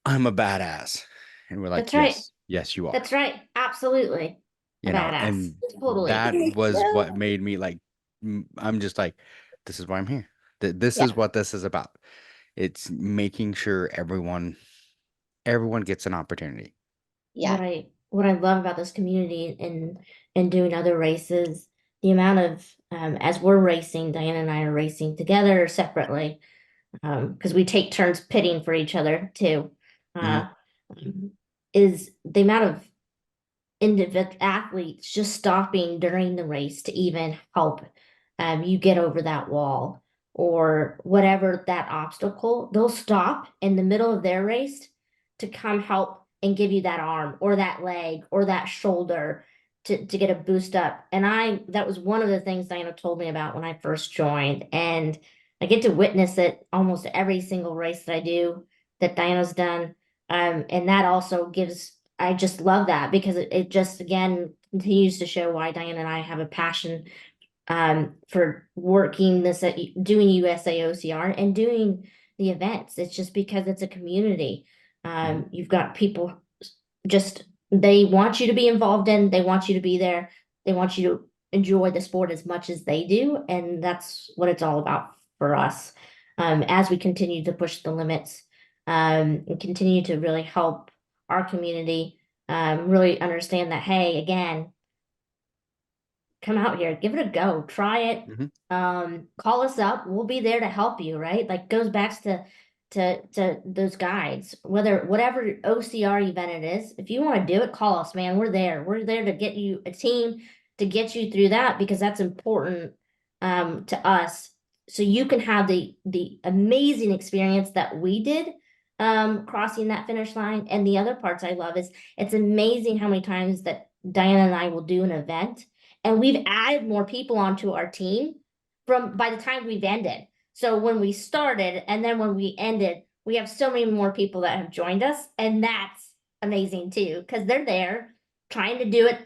Speaker 2: "I'm a badass." And we're like, yes, you are.
Speaker 4: That's right. Absolutely. Badass.
Speaker 2: And
Speaker 4: totally.
Speaker 2: That was what made me like, I'm just like, this is why I'm here. This is what this is about. It's making sure everyone gets an opportunity.
Speaker 3: Yeah.
Speaker 4: What I love about this community and doing other races, the amount of as we're racing, Diana and I are racing together separately, because we take turns pitting for each other too. Is the amount of individual athletes just stopping during the race to even help you get over that wall or whatever that obstacle, they'll stop in the middle of their race to come help and give you that arm or that leg or that shoulder to get a boost up. And that was one of the things Diana told me about when I first joined. And I get to witness it almost every single race that I do that Diana's done. And that also I just love that because it just, again, continues to show why Diana and I have a passion for working doing USAOCR and doing the events. It's just because it's a community. You've got people they want you to be involved they want you to be there. They want you to enjoy the sport as much as they do. And that's what it's all about for us. As we continue to push the limits, and continue to really help our community, really understand that, hey, again, come out here, give it a go, try it. Call us up. We'll be there to help you, right? Like goes back to those guides, whatever OCR event it is. If you want to do it, call us, man. We're there. We're there to get you a team to get you through that because that's important to us. So you can have the amazing experience that we did crossing that finish line. And the other parts I love is it's amazing how many times that Diana and I will do an event and we've added more people onto our team by the time we've ended. So when we started and then when we ended, we have so many more people that have joined us. And that's amazing too, because they're there trying to do it,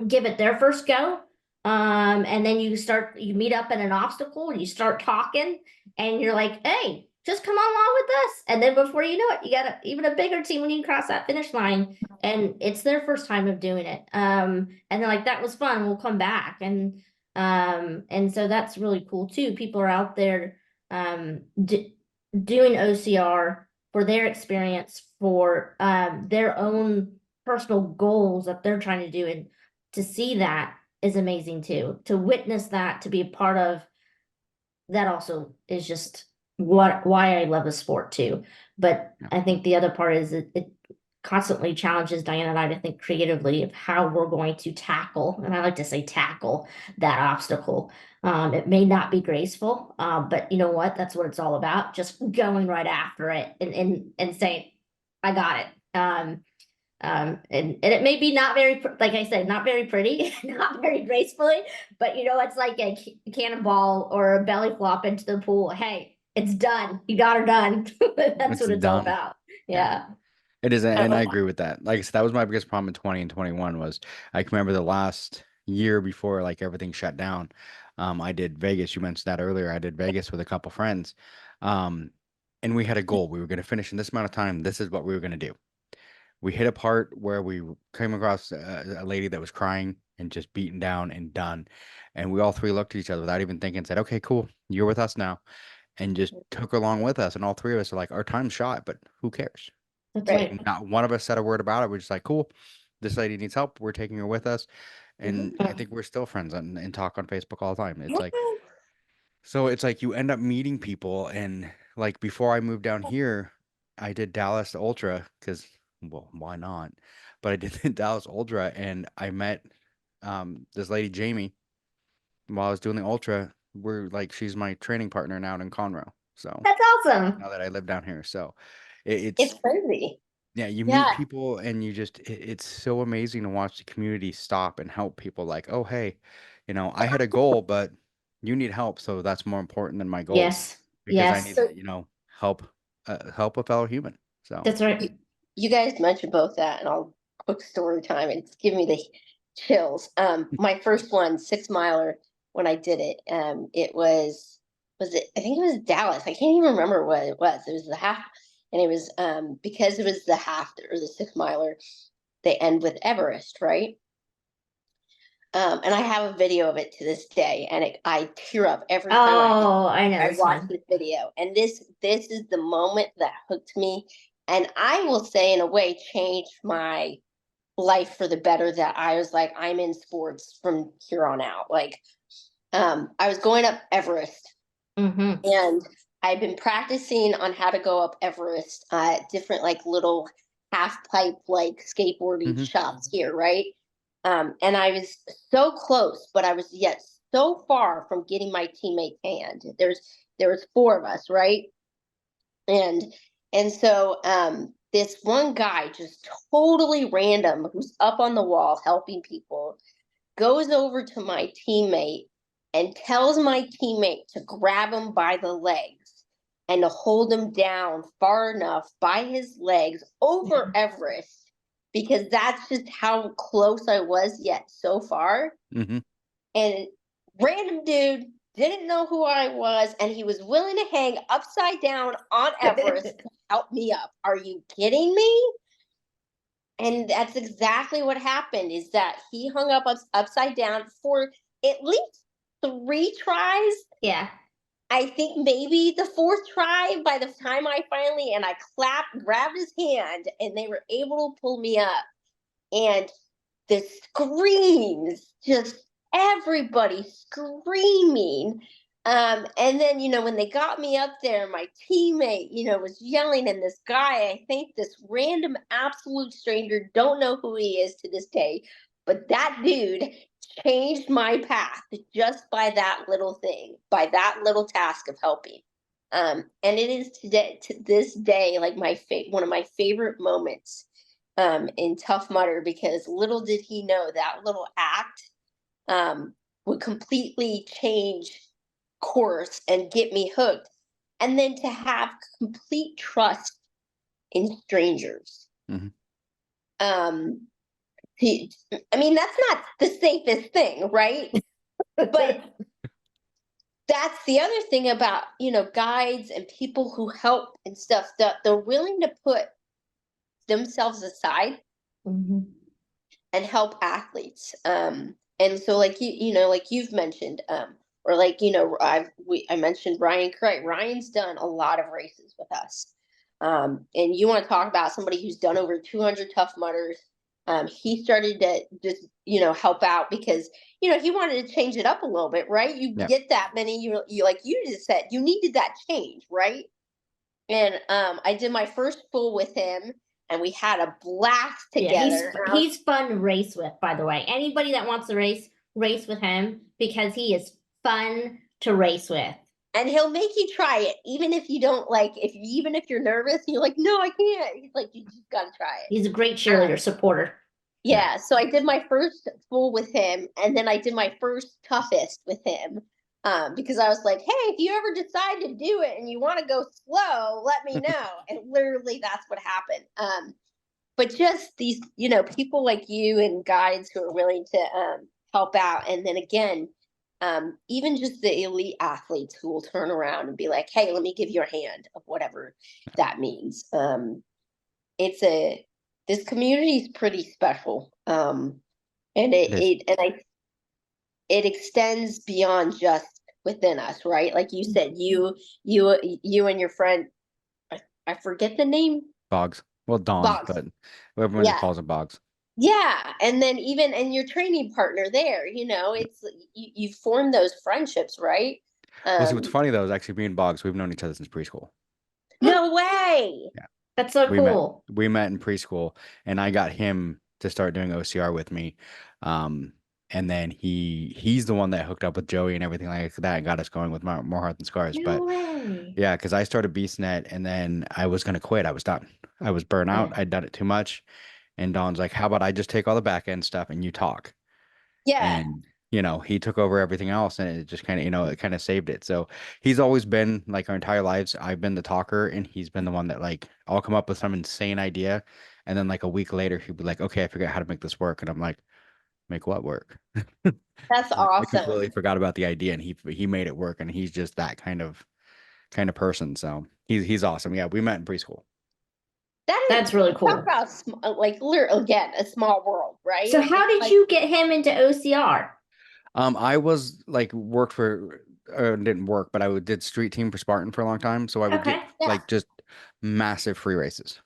Speaker 4: give it their first go. And then you meet up in an obstacle and you start talking and you're like, hey, just come along with us. And then before you know it, you got even a bigger team when you cross that finish line and it's their first time of doing it. And they're like, that was fun. We'll come back. And so that's really cool too. People are out there, doing OCR for their experience, for, their own personal goals that they're trying to do. And to see that is amazing too. To witness that, to be a part of that also is just why I love the sport too. But I think the other part is it constantly challenges Diana and I to think creatively of how we're going to tackle, and I like to say tackle that obstacle. It may not be graceful, but you know what? That's what it's all about. Just going right after it and saying, I got it. And it may be not very, like I said, not very pretty, not very gracefully, but you know, it's like a cannonball or a belly flop into the pool. Hey, it's done. You got her done. That's what it's all about. Yeah.
Speaker 2: It is, and I agree with that. Like I said, that was my biggest problem in 20 and 21 was I can remember the last year before like everything shut down. I did Vegas. You mentioned that earlier. I did Vegas with a couple friends. And we had a goal. We were going to finish in this amount of time. This is what we were going to do. We hit a part where we came across a lady that was crying and just beaten down and done. And we all three looked at each other without even thinking, said, okay, cool. You're with us now. And just took her along with us. And all three of us are like, our time's shot, but who cares?
Speaker 4: That's right.
Speaker 2: Not one of us said a word about it. We're just like, cool. This lady needs help. We're taking her with us. And I think we're still friends and talk on Facebook all the time. It's like, so it's like you end up meeting people. And like before I moved down here, I did Dallas Ultra because, well, why not? But I did the Dallas Ultra and I met this lady, Jamie, while I was doing the Ultra. We're like, she's my training partner now in Conroe. So
Speaker 4: that's awesome.
Speaker 2: Now that I live down here. So
Speaker 3: it's crazy.
Speaker 2: Yeah, you meet people and you just, it's so amazing to watch the community stop and help people like, oh, hey, you know, I had a goal, but you need help. So that's more important than my goal.
Speaker 4: Yes.
Speaker 2: Because I need to, you know, help a fellow human. So
Speaker 4: that's right.
Speaker 3: You guys mentioned both that and I'll quick story time. It's giving me the chills. My first one, 6 miler, when I did it, it was it, I think it was Dallas. I can't even remember what it was. It was the half. And it was because it was the half or the 6 miler, they end with Everest, right? And I have a video of it to this day, and I tear up every time I watch this video. And this is the moment that hooked me, and I will say, in a way, changed my life for the better. That I was like, I'm in sports from here on out. Like, I was going up Everest, and I've been practicing on how to go up Everest, different like little half pipe like skateboarding shops here, right? And I was so close, but I was yet so far from getting my teammate's hand. There was 4 of us, right? And so this one guy, just totally random, who's up on the wall helping people, goes over to my teammate and tells my teammate to grab him by the legs and to hold him down far enough by his legs over Everest, because that's just how close I was yet so far. And random dude, didn't know who I was, and he was willing to hang upside down on Everest to help me up. Are you kidding me? And that's exactly what happened, is that he hung up upside down for at least 3 tries.
Speaker 4: Yeah.
Speaker 3: I think maybe the 4th try, by the time I grabbed his hand, and they were able to pull me up. And the screams, just everybody screaming. And then, when they got me up there, my teammate, was yelling, and this guy, I think this random absolute stranger, don't know who he is to this day, but that dude changed my path just by that little thing, by that little task of helping. And it is to this day, like one of my favorite moments in Tough Mudder, because little did he know that little act would completely change course and get me hooked. And then to have complete trust in strangers. I mean, that's not the safest thing, right? But that's the other thing about, guides and people who help and stuff, that they're willing to put themselves aside and help athletes. And so like like you've mentioned, or like I mentioned Ryan Cray. Ryan's done a lot of races with us, and you want to talk about somebody who's done over 200 Tough Mudders. He started to just help out because he wanted to change it up a little bit, right? You get that many, you like you just said, you needed that change, right? And I did my first full with him, and we had a blast together.
Speaker 4: Yeah, he's fun to race with, by the way. Anybody that wants to race with him, because he is fun to race with.
Speaker 3: And he'll make you try it, even if you don't like. Even if you're nervous, you're like, no, I can't. He's like, you just gotta try it.
Speaker 4: He's a great cheerleader supporter.
Speaker 3: Yeah. So I did my first full with him, and then I did my first toughest with him. Because I was like, hey, if you ever decide to do it and you want to go slow, let me know. And literally that's what happened. But just these, people like you and guides who are willing to help out. And then again, even just the elite athletes who will turn around and be like, hey, let me give you a hand, of whatever that means. This community is pretty special. And it extends beyond just within us, right? Like you said, you and your friend, I forget the name.
Speaker 2: Boggs. Well, Dawn, but everyone calls it Boggs.
Speaker 3: Yeah, and then and your training partner there, it's you form those friendships, right?
Speaker 2: Well, see, what's funny though is actually me and Boggs, we've known each other since preschool.
Speaker 3: No way.
Speaker 2: Yeah,
Speaker 4: that's so cool.
Speaker 2: We met in preschool, and I got him to start doing OCR with me. And then he's the one that hooked up with Joey and everything like that and got us going with More Heart Than Scars.
Speaker 4: No way.
Speaker 2: Yeah, because I started BeastNet, and then I was gonna quit. I was done. I was burnt out. I'd done it too much. And Dawn's like, how about I just take all the back end stuff and you talk?
Speaker 3: Yeah.
Speaker 2: And he took over everything else, and it just kind of, it kind of saved it. So he's always been like our entire lives. I've been the talker, and he's been the one that, like, I'll come up with some insane idea, and then like a week later he'll be like, okay, I forgot how to make this work. And I'm like, make what work?
Speaker 3: That's awesome.
Speaker 2: I completely forgot about the idea, and he made it work, and he's just that kind of person. So he's awesome. Yeah, we met in preschool.
Speaker 4: That's really cool.
Speaker 3: Talk about again, a small world, right?
Speaker 4: So how did you get him into OCR?
Speaker 2: I was like didn't work, but I did street team for Spartan for a long time. So I would get like just massive free races,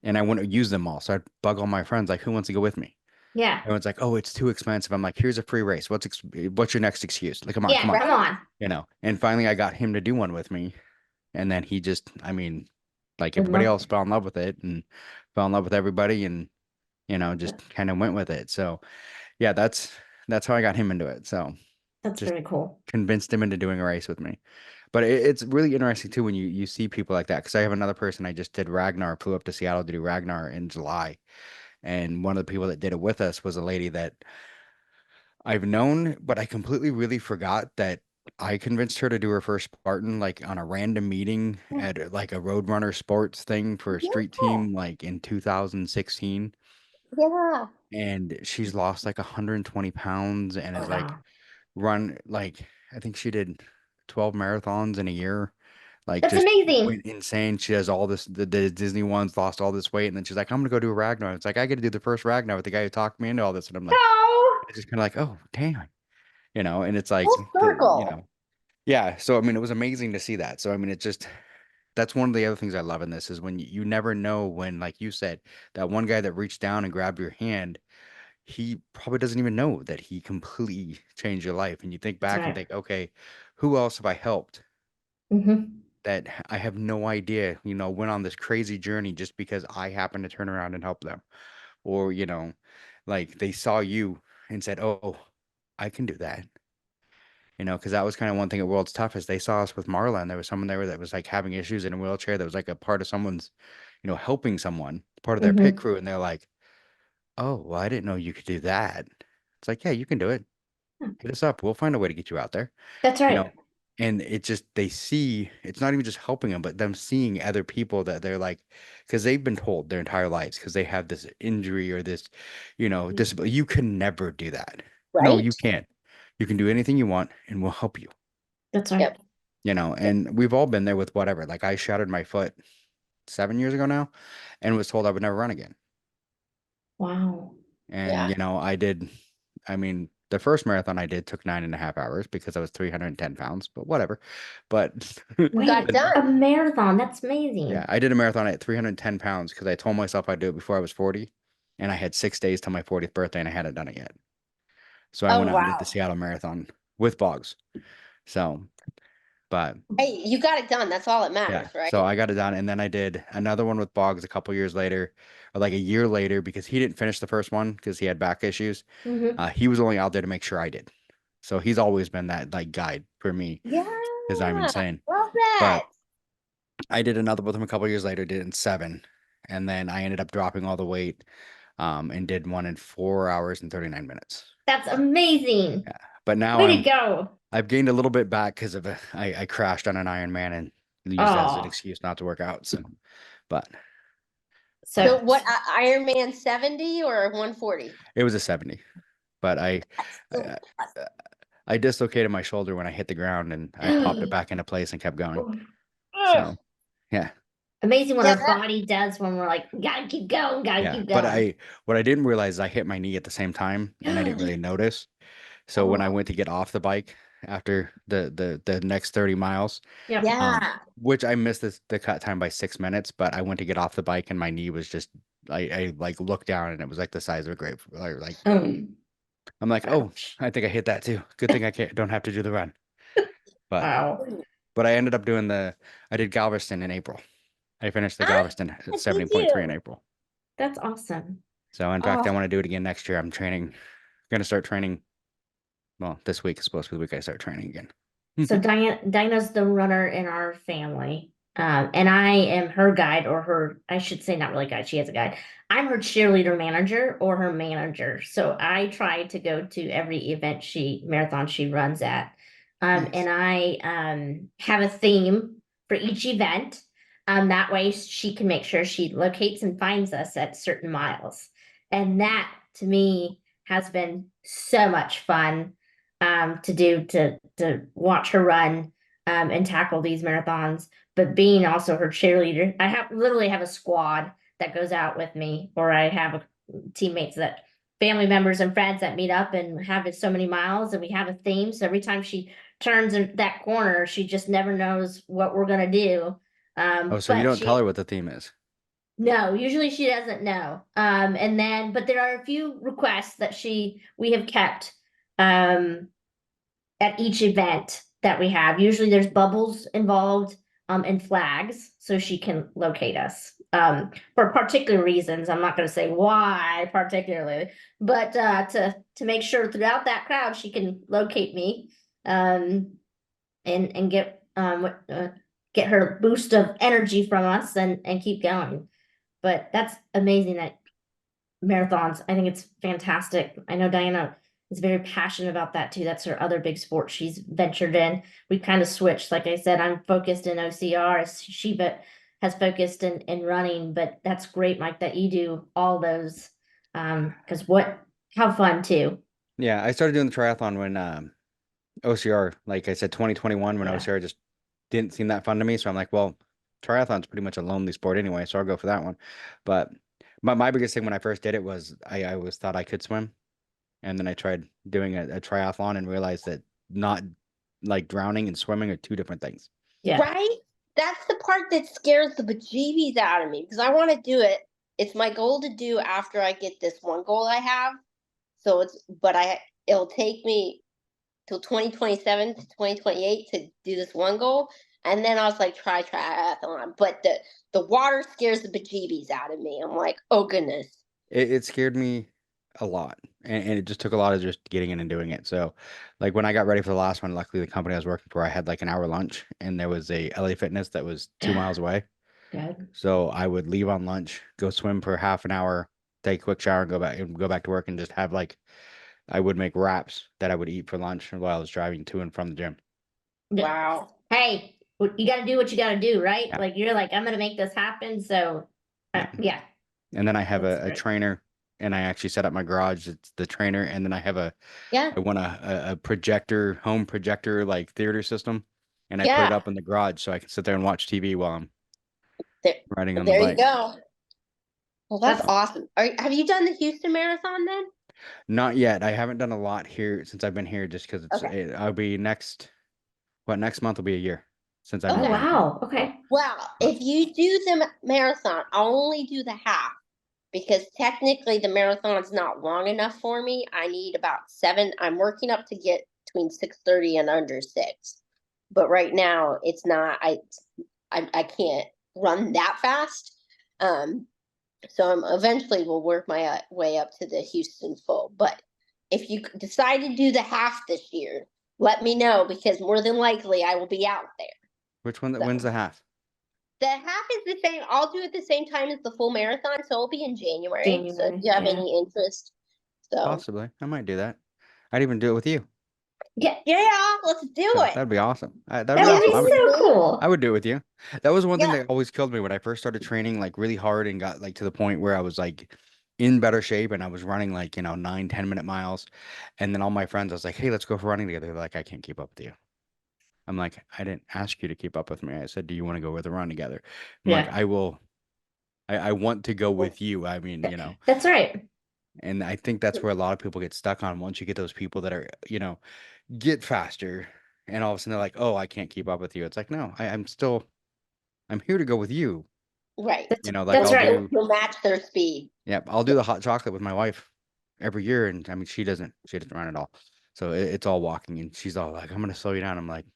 Speaker 2: and I wouldn't use them all. So I'd bug all my friends, like, who wants to go with me?
Speaker 4: Yeah.
Speaker 2: Everyone's like, oh, it's too expensive. I'm like, here's a free race. What's your next excuse? Like, come on.
Speaker 4: Come on.
Speaker 2: And finally I got him to do one with me. And then he just, I mean, like everybody else fell in love with it. And fell in love with everybody and, just kind of went with it. So yeah, that's how I got him into it. So
Speaker 4: That's
Speaker 2: just
Speaker 4: very cool.
Speaker 2: convinced him into doing a race with me. But it's really interesting too when you see people like that. Because I have another person I just did Ragnar, flew up to Seattle to do Ragnar in July. And one of the people that did it with us was a lady that I've known, but I completely really forgot that I convinced her to do her first Spartan like on a random meeting at like a Roadrunner sports thing for a street
Speaker 3: Yeah.
Speaker 2: team like in 2016.
Speaker 3: Yeah.
Speaker 2: And she's lost like 120 pounds and is like
Speaker 4: Wow.
Speaker 2: run like I think she did 12 marathons in a year. Like
Speaker 4: That's
Speaker 2: just
Speaker 4: amazing.
Speaker 2: went insane. She has all this the Disney ones, lost all this weight, and then she's like, I'm gonna go do a Ragnar. It's like I get to do the first Ragnar with the guy who talked me into all this. And I'm like,
Speaker 4: Oh,
Speaker 2: it's just kind of like, oh damn, and it's like
Speaker 3: Full circle.
Speaker 2: yeah. So I mean, it was amazing to see that. So I mean, it's just that's one of the other things I love in this is when you never know when, like you said, that one guy that reached down and grabbed your hand, he probably doesn't even know that he completely changed your life. And you think
Speaker 4: that's
Speaker 2: back and
Speaker 4: right.
Speaker 2: think, okay, who else have I helped
Speaker 4: Mm-hmm.
Speaker 2: that I have no idea, went on this crazy journey just because I happened to turn around and help them? Or, like they saw you and said, oh, I can do that. Because that was kind of one thing at World's Toughest. They saw us with Marla, and there was someone there that was like having issues in a wheelchair that was like a part of someone's, helping someone, part of their pit
Speaker 4: Mm-hmm.
Speaker 2: crew. And they're like, oh, well, I didn't know you could do that. It's like, yeah, you can do it. Hit us up. We'll find a way to get you out there.
Speaker 4: That's
Speaker 2: You
Speaker 4: right.
Speaker 2: know, and it just, they see, it's not even just helping them, but them seeing other people that they're like, because they've been told their entire lives, because they have this injury or this, disability. You can never do that. No, you
Speaker 3: Right.
Speaker 2: can't. You can do anything you want and we'll help you.
Speaker 4: That's right.
Speaker 3: Yep.
Speaker 2: And we've all been there with whatever. Like I shattered my foot 7 years ago now and was told I would never run again.
Speaker 4: Wow.
Speaker 2: And,
Speaker 3: Yeah.
Speaker 2: I mean, the first marathon I did took 9.5 hours because I was 310 pounds, but whatever. But
Speaker 4: Wait,
Speaker 3: Got
Speaker 2: but,
Speaker 3: done.
Speaker 4: a marathon. That's
Speaker 2: yeah,
Speaker 4: amazing.
Speaker 2: I did a marathon at 310 pounds because I told myself I'd do it before I was 40. And I had 6 days till my 40th birthday and I hadn't done it yet. So I
Speaker 3: Oh,
Speaker 2: went out and did the
Speaker 3: wow.
Speaker 2: Seattle Marathon with Boggs. So, but
Speaker 3: Hey, you got it done. That's all that
Speaker 2: yeah,
Speaker 3: matters, right?
Speaker 2: so I got it done, and then I did another one with Boggs a couple years later, or like a year later, because he didn't finish the first one because he had back issues.
Speaker 4: Mm-hmm.
Speaker 2: He was only out there to make sure I did. So he's always been that like guide for me
Speaker 3: Yeah.
Speaker 2: because I'm insane.
Speaker 3: Love
Speaker 2: But
Speaker 3: that.
Speaker 2: I did another with him a couple years later, did it in 7, and then I ended up dropping all the weight, and did one in 4 hours and 39 minutes.
Speaker 4: That's amazing.
Speaker 2: Yeah, but now
Speaker 4: Way to go.
Speaker 2: I've gained a little bit back because of I crashed on an Ironman and used that as an
Speaker 4: Oh,
Speaker 2: excuse not to work out. So, but
Speaker 4: so
Speaker 3: So what, Ironman 70 or 140?
Speaker 2: it was a 70. But I I dislocated my shoulder when I hit the ground and I popped it back into place and kept going. So yeah.
Speaker 4: amazing what
Speaker 3: Yeah,
Speaker 4: our body does when we're like, we gotta keep going, gotta
Speaker 2: Yeah.
Speaker 4: keep
Speaker 2: But
Speaker 4: going.
Speaker 2: what I didn't realize is I hit my knee at the same time and I didn't really notice. So when I
Speaker 4: Oh,
Speaker 2: went to get off the bike after the next 30 miles,
Speaker 4: yep.
Speaker 3: yeah.
Speaker 2: which I missed the cut time by 6 minutes, but I went to get off the bike and my knee was just I like looked down and it was like the size of a grape. Like I'm like,
Speaker 4: Wow.
Speaker 2: oh, I think I hit that too. Good thing I don't have to do the run. But
Speaker 4: Wow.
Speaker 2: I ended up doing I did Galveston in April. I finished the
Speaker 3: Ah,
Speaker 2: Galveston at
Speaker 3: did
Speaker 2: 70.3 in
Speaker 3: you?
Speaker 2: April.
Speaker 4: That's awesome.
Speaker 2: So in fact, I
Speaker 4: Oh,
Speaker 2: want to do it again next year. I'm gonna start training. Well, this week is supposed to be the week I start training again.
Speaker 4: so Dinah's the runner in our family. And I am her guide or I should say not really guide, she has a guide. I'm her cheerleader manager or her manager. So I try to go to every marathon she runs at.
Speaker 2: Nice.
Speaker 4: And I have a theme for each event. That way she can make sure she locates and finds us at certain miles. And that to me has been so much fun to do to watch her run and tackle these marathons, but being also her cheerleader. I literally have a squad that goes out with me, or I have teammates that family members and friends that meet up and have so many miles, and we have a theme. So every time she turns in that corner, she just never knows what we're gonna do.
Speaker 2: Oh, so you
Speaker 4: But
Speaker 2: don't tell her what the theme is?
Speaker 4: no, usually she doesn't know. But there are a few requests that we have kept at each event that we have. Usually there's bubbles involved and flags so she can locate us for particular reasons. I'm not going to say why particularly, but to make sure throughout that crowd she can locate me and get her boost of energy from us and keep going. But that's amazing that marathons. I think it's fantastic. I know Diana is very passionate about that too. That's her other big sport she's ventured in. We kind of switched. Like I said, I'm focused in OCR. She has focused in running, but that's great, Mike, that you do all those. Because how fun too.
Speaker 2: Yeah, I started doing the triathlon when OCR, like I said, 2021, when OCR just didn't seem that fun to me. So I'm like, well, triathlon's pretty much a lonely sport anyway, so I'll go for that one. But my biggest thing when I first did it was I always thought I could swim. And then I tried doing a triathlon and realized that not like drowning and swimming are two different things.
Speaker 3: Yeah. Right? That's the part that scares the bejeebies out of me because I want to do it. It's my goal to do after I get this one goal I have. So it'll take me till 2027 to 2028 to do this one goal. And then I was like, try triathlon. But the water scares the bejeebies out of me. I'm like, oh goodness.
Speaker 2: It scared me a lot. And it just took a lot of just getting in and doing it. So like when I got ready for the last one, luckily the company I was working for, I had like an hour lunch and there was a LA Fitness that was 2 miles away.
Speaker 4: Good.
Speaker 2: So I would leave on lunch, go swim for half an hour, take a quick shower and go back to work and just have like, I would make wraps that I would eat for lunch while I was driving to and from the gym.
Speaker 3: Wow.
Speaker 4: Hey, you got to do what you got to do, right?
Speaker 2: Yeah.
Speaker 4: Like you're like, I'm going to make this happen. So yeah.
Speaker 2: And then I have a trainer and I actually set up my garage. It's the trainer. And then I have I want a projector, home projector, like theater system. And I put it up in the garage so I can sit there and watch TV while I'm riding on the bike.
Speaker 3: There you go. Well, that's awesome. Have you done the Houston Marathon then?
Speaker 2: Not yet. I haven't done a lot here since I've been here just because I'll be next month will be a year since I've been here.
Speaker 4: Wow. Okay.
Speaker 3: Well, if you do the marathon, I'll only do the half because technically the marathon's not long enough for me. I need about 7. I'm working up to get between 6:30 and under 6. But right now it's not, I can't run that fast. So I'm eventually will work my way up to the Houston full. But if you decide to do the half this year, let me know because more than likely I will be out there.
Speaker 2: Which one? When's the half?
Speaker 3: The half is the same. I'll do it at the same time as the full marathon, so it'll be in January. So if you have any interest,
Speaker 2: possibly I might do that. I'd even do it with you.
Speaker 3: Yeah, let's do it.
Speaker 2: That'd be awesome. That'd
Speaker 4: be awesome. So cool.
Speaker 2: I would do it with you. That was one thing that always killed me when I first started training like really hard and got like to the point where I was like in better shape and I was running like 9-10 minute miles, and then all my friends I was like, hey, let's go for running together. They're like, I can't keep up with you. I'm like, I didn't ask you to keep up with me. I said, do you want to go with a run together? I'm like, I will. I want to go with you. I mean,
Speaker 4: That's right.
Speaker 2: And I think that's where a lot of people get stuck on once you get those people that are, get faster and all of a sudden they're like, oh, I can't keep up with you. It's like, no, I'm here to go with you.
Speaker 3: Right.
Speaker 4: That's right.
Speaker 3: You'll match their speed.
Speaker 2: Yep. I'll do the hot chocolate with my wife every year. And I mean, she doesn't run at all. So it's all walking and she's all like, I'm going to slow you down. I'm like,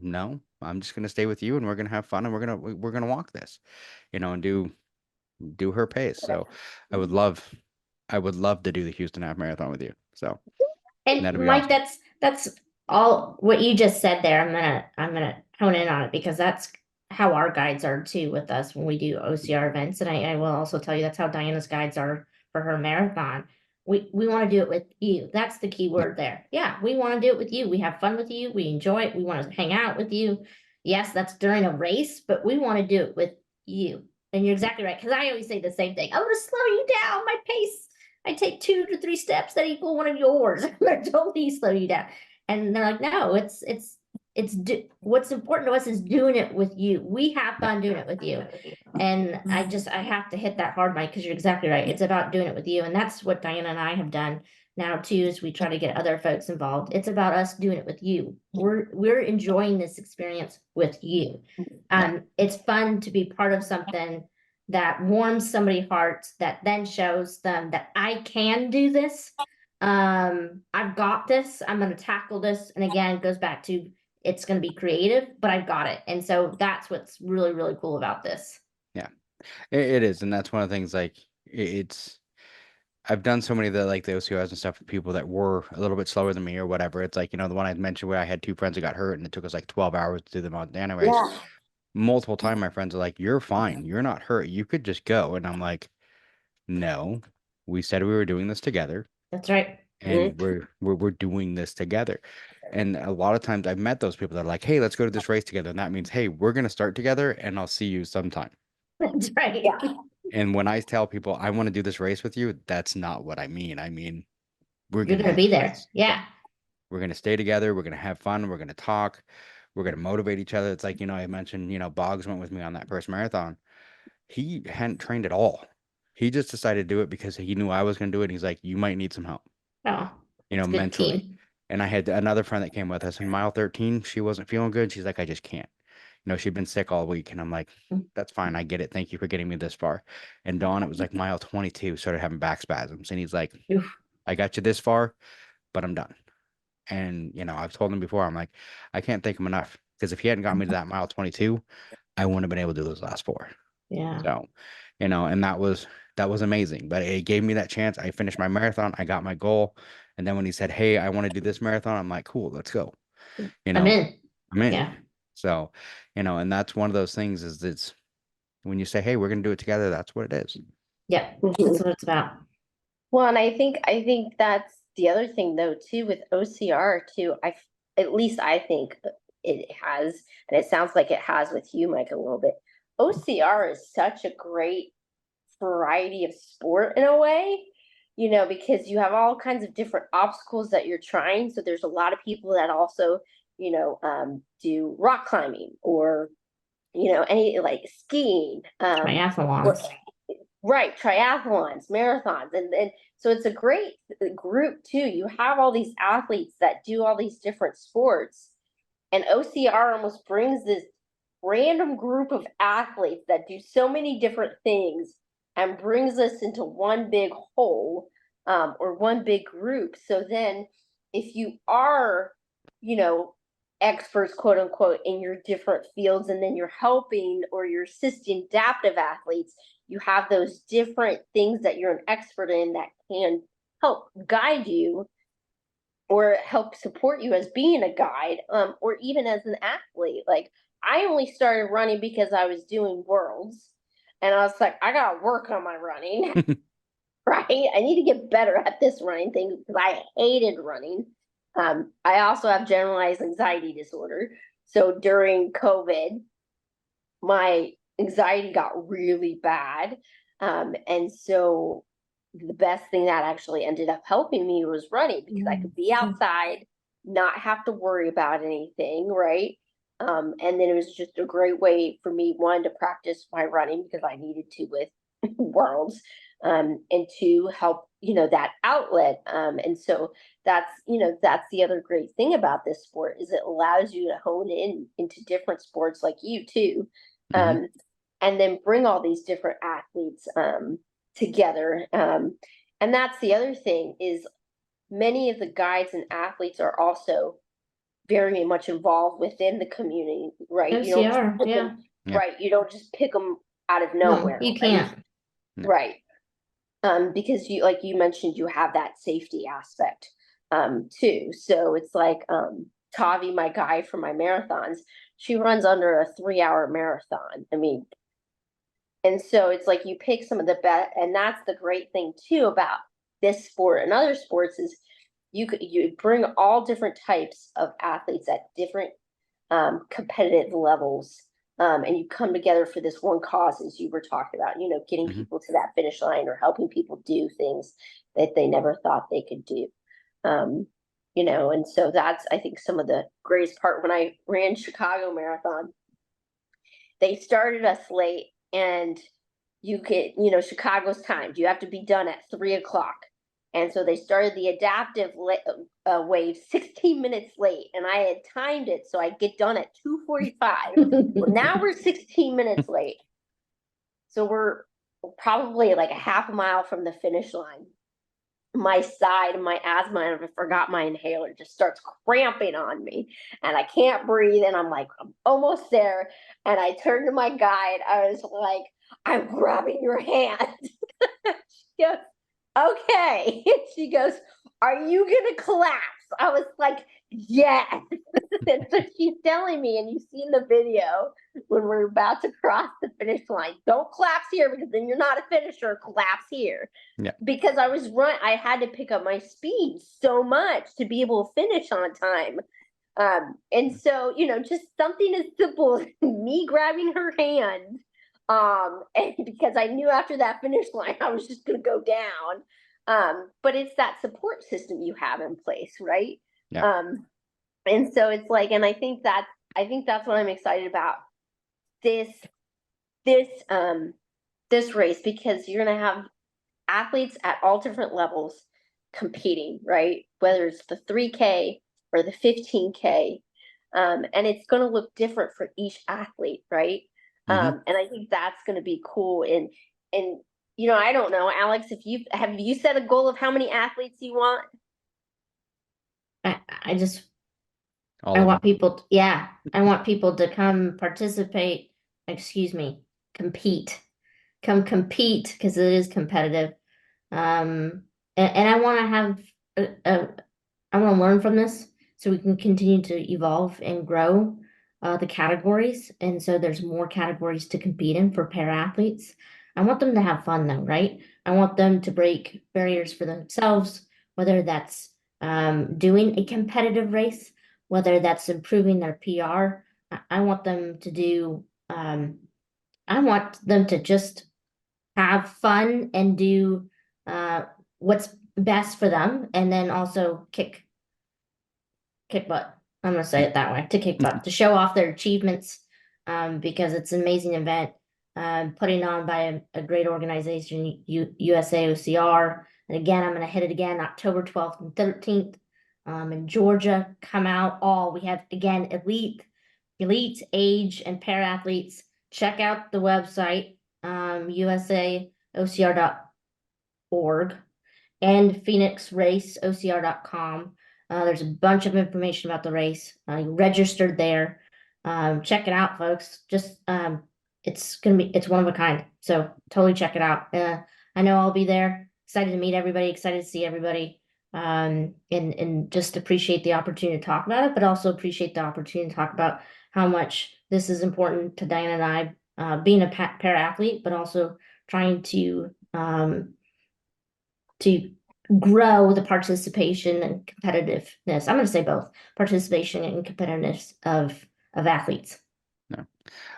Speaker 2: no, I'm just going to stay with you and we're going to have fun and we're going to walk this, and do her pace. So I would love to do the Houston Half Marathon with you. So,
Speaker 4: and Mike, awesome. That's all what you just said there. I'm gonna hone in on it because that's how our guides are too with us when we do OCR events. And I will also tell you that's how Diana's guides are for her marathon. We want to do it with you. That's the key word there. Yeah, we want to do it with you. We have fun with you. We enjoy it. We want to hang out with you. Yes, that's during a race, but we want to do it with you. And you're exactly right. Because I always say the same thing. I'm going to slow you down. My pace. I take 2 to 3 steps that equal one of yours. I'm going to totally slow you down. And they're like, no, what's important to us is doing it with you. We have fun doing it with you. And I have to hit that hard, Mike, because you're exactly right. It's about doing it with you. And that's what Diana and I have done now too, as we try to get other folks involved. It's about us doing it with you. We're enjoying this experience with you. It's fun to be part of something that warms somebody's hearts, that then shows them that I can do this. I've got this. I'm going to tackle this. And again, it goes back to it's going to be creative, but I've got it. And so that's what's really, really cool about this.
Speaker 2: Yeah, it is. And that's one of the things, like, it's, I've done so many of the, like, the OCRs and stuff with people that were a little bit slower than me or whatever. It's like, you know, the one I mentioned where I had 2 friends that got hurt and it took us like 12 hours to do them on anyways.
Speaker 3: Yeah.
Speaker 2: Multiple times my friends are like, you're fine. You're not hurt. You could just go. And I'm like, no, we said we were doing this together.
Speaker 4: That's right.
Speaker 2: And we're doing this together. And a lot of times I've met those people that are like, hey, let's go to this race together. And that means, hey, we're going to start together and I'll see you sometime.
Speaker 4: That's right.
Speaker 3: Yeah.
Speaker 2: And when I tell people I want to do this race with you, that's not what I mean. I mean, we're
Speaker 4: You're
Speaker 2: going
Speaker 4: going to be there. Yeah.
Speaker 2: We're going to stay together. We're going to have fun. We're going to talk. We're going to motivate each other. It's like, you know, I mentioned, you know, Boggs went with me on that first marathon. He hadn't trained at all. He just decided to do it because he knew I was going to do it. And he's like, you might need some help,
Speaker 4: Oh,
Speaker 2: you know,
Speaker 4: it's a good
Speaker 2: mentally.
Speaker 4: team.
Speaker 2: And I had another friend that came with us in mile 13. She wasn't feeling good. She's like, I just can't. You know, she'd been sick all week. And I'm like, that's fine. I get it. Thank you for getting me this far. And Dawn, it was like mile 22, started having back spasms. And he's like,
Speaker 4: Oof.
Speaker 2: I got you this far, but I'm done. And, you know, I've told him before, I'm like, I can't thank him enough, because if he hadn't got me to that mile 22, I wouldn't have been able to do those last 4.
Speaker 4: Yeah.
Speaker 2: So, you know, and that was amazing. But it gave me that chance. I finished my marathon. I got my goal. And then when he said, hey, I want to do this marathon, I'm like, cool, let's go. You know,
Speaker 4: I'm in.
Speaker 2: I'm in.
Speaker 4: Yeah.
Speaker 2: So, you know, and that's one of those things, is it's when you say, hey, we're going to do it together, that's what it is.
Speaker 4: Yep. That's what it's about.
Speaker 3: Well, and I think that's the other thing though too with OCR too. At least I think it has, and it sounds like it has with you, Mike, a little bit. OCR is such a great variety of sport in a way, you know, because you have all kinds of different obstacles that you're trying. So there's a lot of people that also, you know, do rock climbing or, you know, any like skiing,
Speaker 4: Triathlons.
Speaker 3: Right, triathlons, marathons, and so it's a great group too. You have all these athletes that do all these different sports, and OCR almost brings this random group of athletes that do so many different things and brings us into one big whole, or one big group. So then, if you are, you know, experts, quote unquote, in your different fields, and then you're helping or you're assisting adaptive athletes, you have those different things that you're an expert in that can help guide you or help support you as being a guide, or even as an athlete. Like, I only started running because I was doing worlds, and I was like, I gotta work on my running. Right, I need to get better at this running thing because I hated running. I also have generalized anxiety disorder. So during COVID, my anxiety got really bad. And so the best thing that actually ended up helping me was running, because I could be outside, not have to worry about anything, right? And then it was just a great way for me, one, to practice my running because I needed to with worlds, and to help, you know, that outlet. And so that's, you know, that's the other great thing about this sport, is it allows you to hone in into different sports like you too. And then bring all these different athletes together. And that's the other thing, is many of the guides and athletes are also very much involved within the community, right?
Speaker 4: OCR,
Speaker 3: you don't just
Speaker 4: yeah.
Speaker 3: them, right? You don't just pick them out of nowhere.
Speaker 4: No, you can't.
Speaker 3: Right. Because you, like you mentioned, you have that safety aspect too. So it's like Tavi, my guide for my marathons, she runs under a 3-hour marathon. I mean, and so it's like you pick some of the best, and that's the great thing too about this sport and other sports, is you bring all different types of athletes at different competitive levels, and you come together for this one cause, as you were talking about, you know, getting people to that finish line or helping people do things that they never thought they could do. You know, and so that's, I think, some of the greatest part. When I ran Chicago Marathon, they started us late, and you could, you know, Chicago's timed. You have to be done at 3:00. And so they started the adaptive wave 16 minutes late, and I had timed it so I'd get done at 2:45. Well, now we're 16 minutes late. So we're probably like a half a mile from the finish line. my side and my asthma, and I forgot my inhaler, just starts cramping on me and I can't breathe. And I'm like, I'm almost there. And I turned to my guide. I was like, I'm grabbing your hand. She goes, okay. She goes, are you going to collapse? I was like, yes. And so she's telling me, and you've seen the video when we're about to cross the finish line, don't collapse here because then you're not a finisher, collapse here.
Speaker 2: Yeah.
Speaker 3: Because I had to pick up my speed so much to be able to finish on time. And so, just something as simple as me grabbing her hand. And because I knew after that finish line, I was just going to go down. But it's that support system you have in place, right?
Speaker 2: Yeah.
Speaker 3: And so it's like, and I think that's what I'm excited about this race, because you're going to have athletes at all different levels competing, right? Whether it's the 3K or the 15K. And it's going to look different for each athlete, right? And I think that's going to be cool. And I don't know, Alex, have you set a goal of how many athletes you want?
Speaker 4: I want people, I want people to come participate, compete. Come compete, because it is competitive. And I want to have, I want to learn from this so we can continue to evolve and grow the categories. And so there's more categories to compete in for para athletes. I want them to have fun though, right? I want them to break barriers for themselves, whether that's doing a competitive race, whether that's improving their PR. I want them to do, I want them to just have fun and do what's best for them, and then also kick butt. I'm gonna say it that way, to kick butt, to show off their achievements, because it's an amazing event, putting on by a great organization, USAOCR. And again, I'm gonna hit it again, October 12th and 13th, in Georgia. Come out all. We have, again, elite, age, and para athletes. Check out the website, USAOCR.org, and PhoenixRaceOCR.com. There's a bunch of information about the race. Registered there. Check it out, folks. Just it's one of a kind. So totally check it out. I know I'll be there. Excited to meet everybody. Excited to see everybody. And just appreciate the opportunity to talk about it, but also appreciate the opportunity to talk about how much this is important to Diana and I, being a para athlete, but also trying to grow the participation and competitiveness. I'm going to say both: participation and competitiveness of athletes.
Speaker 2: No.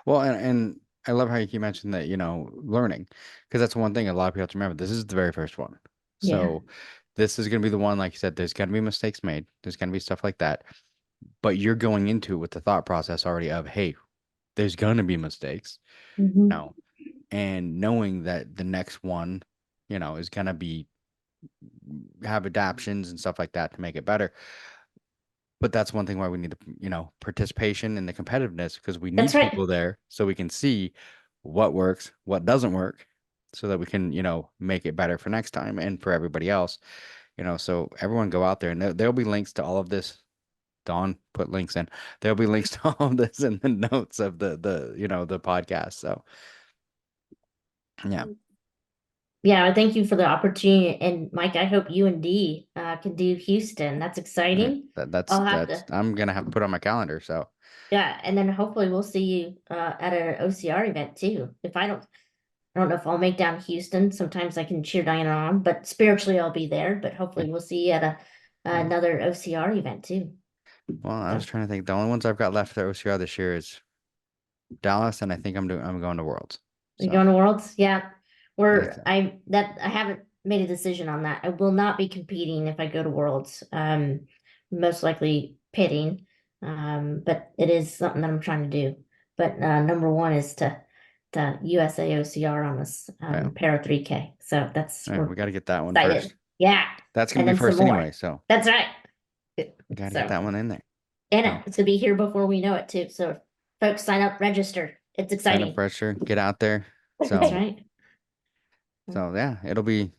Speaker 2: Well, and I love how you mentioned that, learning, because that's one thing a lot of people have to remember. This is the very first one. So this is going to be the one, like you said, there's going to be mistakes made. There's going to be stuff like that. But you're going into it with the thought process already of, hey, there's going to be mistakes. And knowing that the next one, is going to have adaptions and stuff like that to make it better. But that's one thing why we need the, participation and the competitiveness, because we need people there so we can see what works, what doesn't work, so that we can, make it better for next time and for everybody else. So everyone go out there, and there'll be links to all of this. Dawn put links in. There'll be links to all of this in the notes of the podcast. So
Speaker 4: yeah, thank you for the opportunity. And Mike, I hope you and Dee can do Houston. That's exciting.
Speaker 2: I'm gonna have to put on my calendar. So
Speaker 4: yeah, and then hopefully we'll see you at an OCR event too. I don't know if I'll make down Houston. Sometimes I can cheer Diana on, but spiritually I'll be there. But hopefully we'll see you at another OCR event too.
Speaker 2: Well, I was trying to think. The only ones I've got left for OCR this year is Dallas, and I think I'm going to Worlds.
Speaker 4: So. You're going to Worlds? Yeah. I haven't made a decision on that. I will not be competing if I go to Worlds. Most likely pitting. But it is something that I'm trying to do. But number one is to USAOCR on this para 3K. So that's
Speaker 2: we got to get that one
Speaker 4: excited.
Speaker 2: first.
Speaker 4: Yeah.
Speaker 2: That's gonna be first anyway. So
Speaker 4: that's right.
Speaker 2: Got to get that one in there.
Speaker 4: And to be here before we know it too. So folks, sign up, register. It's exciting.
Speaker 2: Sign up, register, get out there. So
Speaker 4: that's right.
Speaker 2: So yeah, it'll be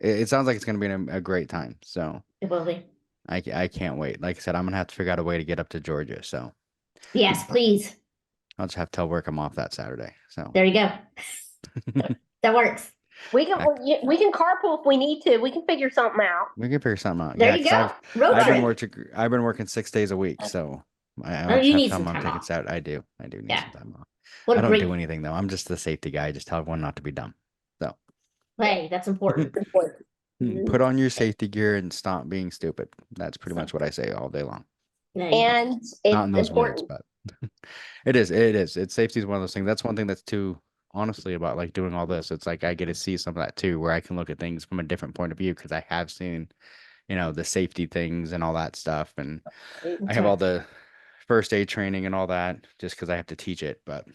Speaker 2: it sounds like it's going to be a great time. So
Speaker 4: It will be.
Speaker 2: I can't wait. Like I said, I'm going to have to figure out a way to get up to Georgia. So
Speaker 4: Yes, please.
Speaker 2: I'll just have to tell work I'm off that Saturday. So
Speaker 4: There you go. That works.
Speaker 3: We can carpool if we need to. We can figure something out.
Speaker 2: we can figure something out.
Speaker 4: There
Speaker 2: Yeah,
Speaker 4: you
Speaker 2: 'cause
Speaker 4: go. Road trip.
Speaker 2: I've been working 6 days a week. So I
Speaker 4: Oh, you
Speaker 2: just
Speaker 4: need
Speaker 2: have
Speaker 4: some
Speaker 2: I'm
Speaker 4: time
Speaker 2: taking
Speaker 4: off.
Speaker 2: Saturday. I do need
Speaker 4: Yeah.
Speaker 2: some time off.
Speaker 4: What
Speaker 2: I
Speaker 4: a
Speaker 2: don't
Speaker 4: great
Speaker 2: do anything though. I'm just the safety guy. I just tell everyone not to be dumb. So
Speaker 4: way. That's important.
Speaker 2: put on your safety gear and stop being stupid. That's pretty much what I say all day long.
Speaker 4: There you go.
Speaker 3: And
Speaker 2: Not in
Speaker 3: it's
Speaker 2: those words,
Speaker 3: important.
Speaker 2: but it is. It's safety is one of those things. That's one thing that's too honestly about like doing all this. It's like I get to see some of that too, where I can look at things from a different point of view because I have seen, the safety things and all that stuff, and I have all the first aid training and all that just because I have to teach it. But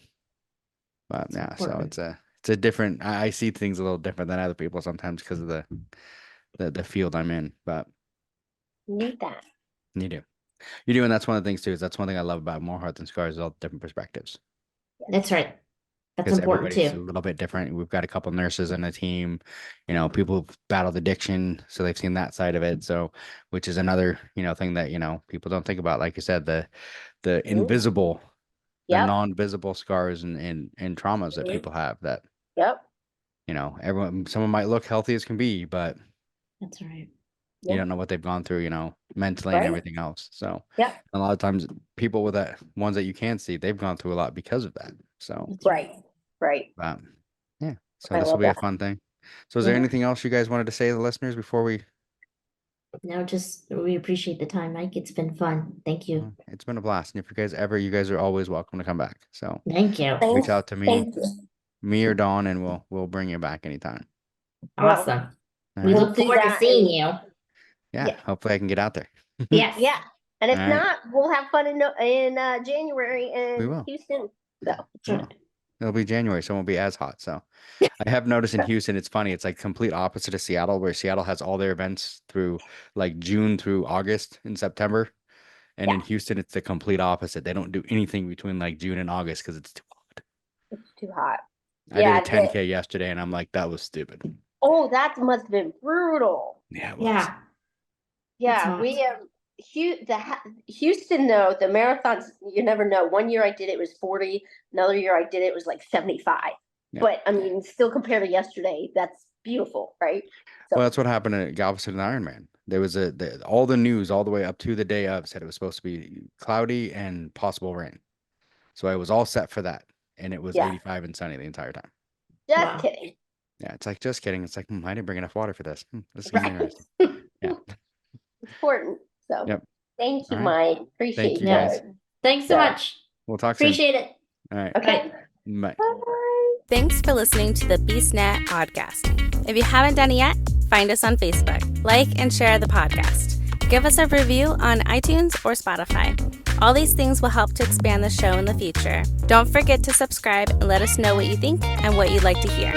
Speaker 2: yeah, so
Speaker 4: important.
Speaker 2: it's a different. I see things a little different than other people sometimes because of the field I'm in. But
Speaker 3: You need that.
Speaker 2: you do, and that's one of the things too. Is that's one thing I love about More Heart Than Scars is all the different perspectives.
Speaker 4: That's right. That's
Speaker 2: Because
Speaker 4: important
Speaker 2: everybody's a
Speaker 4: too.
Speaker 2: little bit different. We've got a couple nurses in the team, people who've battled addiction, so they've seen that side of it. So, which is another, thing that, people don't think about. Like you said, the invisible, the
Speaker 3: Yep.
Speaker 2: non-visible scars and traumas that people have that,
Speaker 3: Yep.
Speaker 2: someone might look healthy as can be, but
Speaker 4: That's right.
Speaker 2: you don't know what they've gone through, mentally and
Speaker 3: Right.
Speaker 2: everything else. So
Speaker 3: Yep.
Speaker 2: a lot of times people with that ones that you can see, they've gone through a lot because of that. So,
Speaker 3: Right.
Speaker 2: yeah. So
Speaker 3: I
Speaker 2: this will
Speaker 3: love
Speaker 2: be a
Speaker 3: that.
Speaker 2: fun thing. So is there
Speaker 4: Yeah.
Speaker 2: anything else you guys wanted to say to the listeners before we?
Speaker 4: No, just we appreciate the time, Mike. It's been fun. Thank you.
Speaker 2: It's been a blast. And if you guys are always welcome to come back. So
Speaker 4: Thank you.
Speaker 2: reach out to me,
Speaker 3: Thank you.
Speaker 2: me or Dawn, and we'll bring you back anytime.
Speaker 4: Awesome.
Speaker 2: All
Speaker 4: We
Speaker 2: right.
Speaker 3: We'll
Speaker 4: look
Speaker 3: do
Speaker 4: forward to
Speaker 3: that
Speaker 4: seeing
Speaker 3: and-
Speaker 4: you.
Speaker 2: Yeah.
Speaker 3: yeah.
Speaker 2: Hopefully I can get out there.
Speaker 4: Yes.
Speaker 3: Yeah. And if
Speaker 2: All right.
Speaker 3: not, we'll have fun in January
Speaker 2: We
Speaker 3: in
Speaker 2: will.
Speaker 3: Houston. So
Speaker 2: Yeah. It'll be January, so it won't be as hot. So I have noticed in Houston, it's funny. It's like complete opposite of Seattle, where Seattle has all their events through like June through August and September. And in Houston, it's the complete opposite. They don't do anything between like June and August because it's too hot.
Speaker 3: it's too hot.
Speaker 2: I did a 10K yesterday and I'm like, that was stupid.
Speaker 3: Oh, that must have been brutal.
Speaker 2: Yeah, it was.
Speaker 4: Yeah.
Speaker 3: Yeah,
Speaker 4: That's
Speaker 3: we Houston though, the marathons, you never know. One year I did it was 40, another year I did it was like 75.
Speaker 2: Yeah.
Speaker 3: But I mean, still compared to yesterday, that's beautiful, right? So,
Speaker 2: Well, that's what happened at Galveston and Ironman. There was all the news all the way up to the day of said it was supposed to be cloudy and possible rain. So I was all set for that. And it was 85 and sunny the entire time.
Speaker 3: just kidding.
Speaker 2: Yeah, it's like, just kidding. It's like, I didn't bring enough water for this. This is
Speaker 3: Right.
Speaker 2: interesting. Yeah.
Speaker 3: It's important. So
Speaker 2: Yep.
Speaker 3: thank you,
Speaker 2: All right.
Speaker 3: Mike. Appreciate
Speaker 2: Thank you,
Speaker 3: you
Speaker 2: guys.
Speaker 4: Thanks so
Speaker 3: Yeah.
Speaker 4: much.
Speaker 2: We'll talk soon.
Speaker 4: Appreciate it.
Speaker 2: All right.
Speaker 3: Okay.
Speaker 2: Bye.
Speaker 3: Bye.
Speaker 5: Thanks for listening to the BeastNet podcast. If you haven't done it yet, find us on Facebook, like and share the podcast. Give us a review on iTunes or Spotify. All these things will help to expand the show in the future. Don't forget to subscribe and let us know what you think and what you'd like to hear.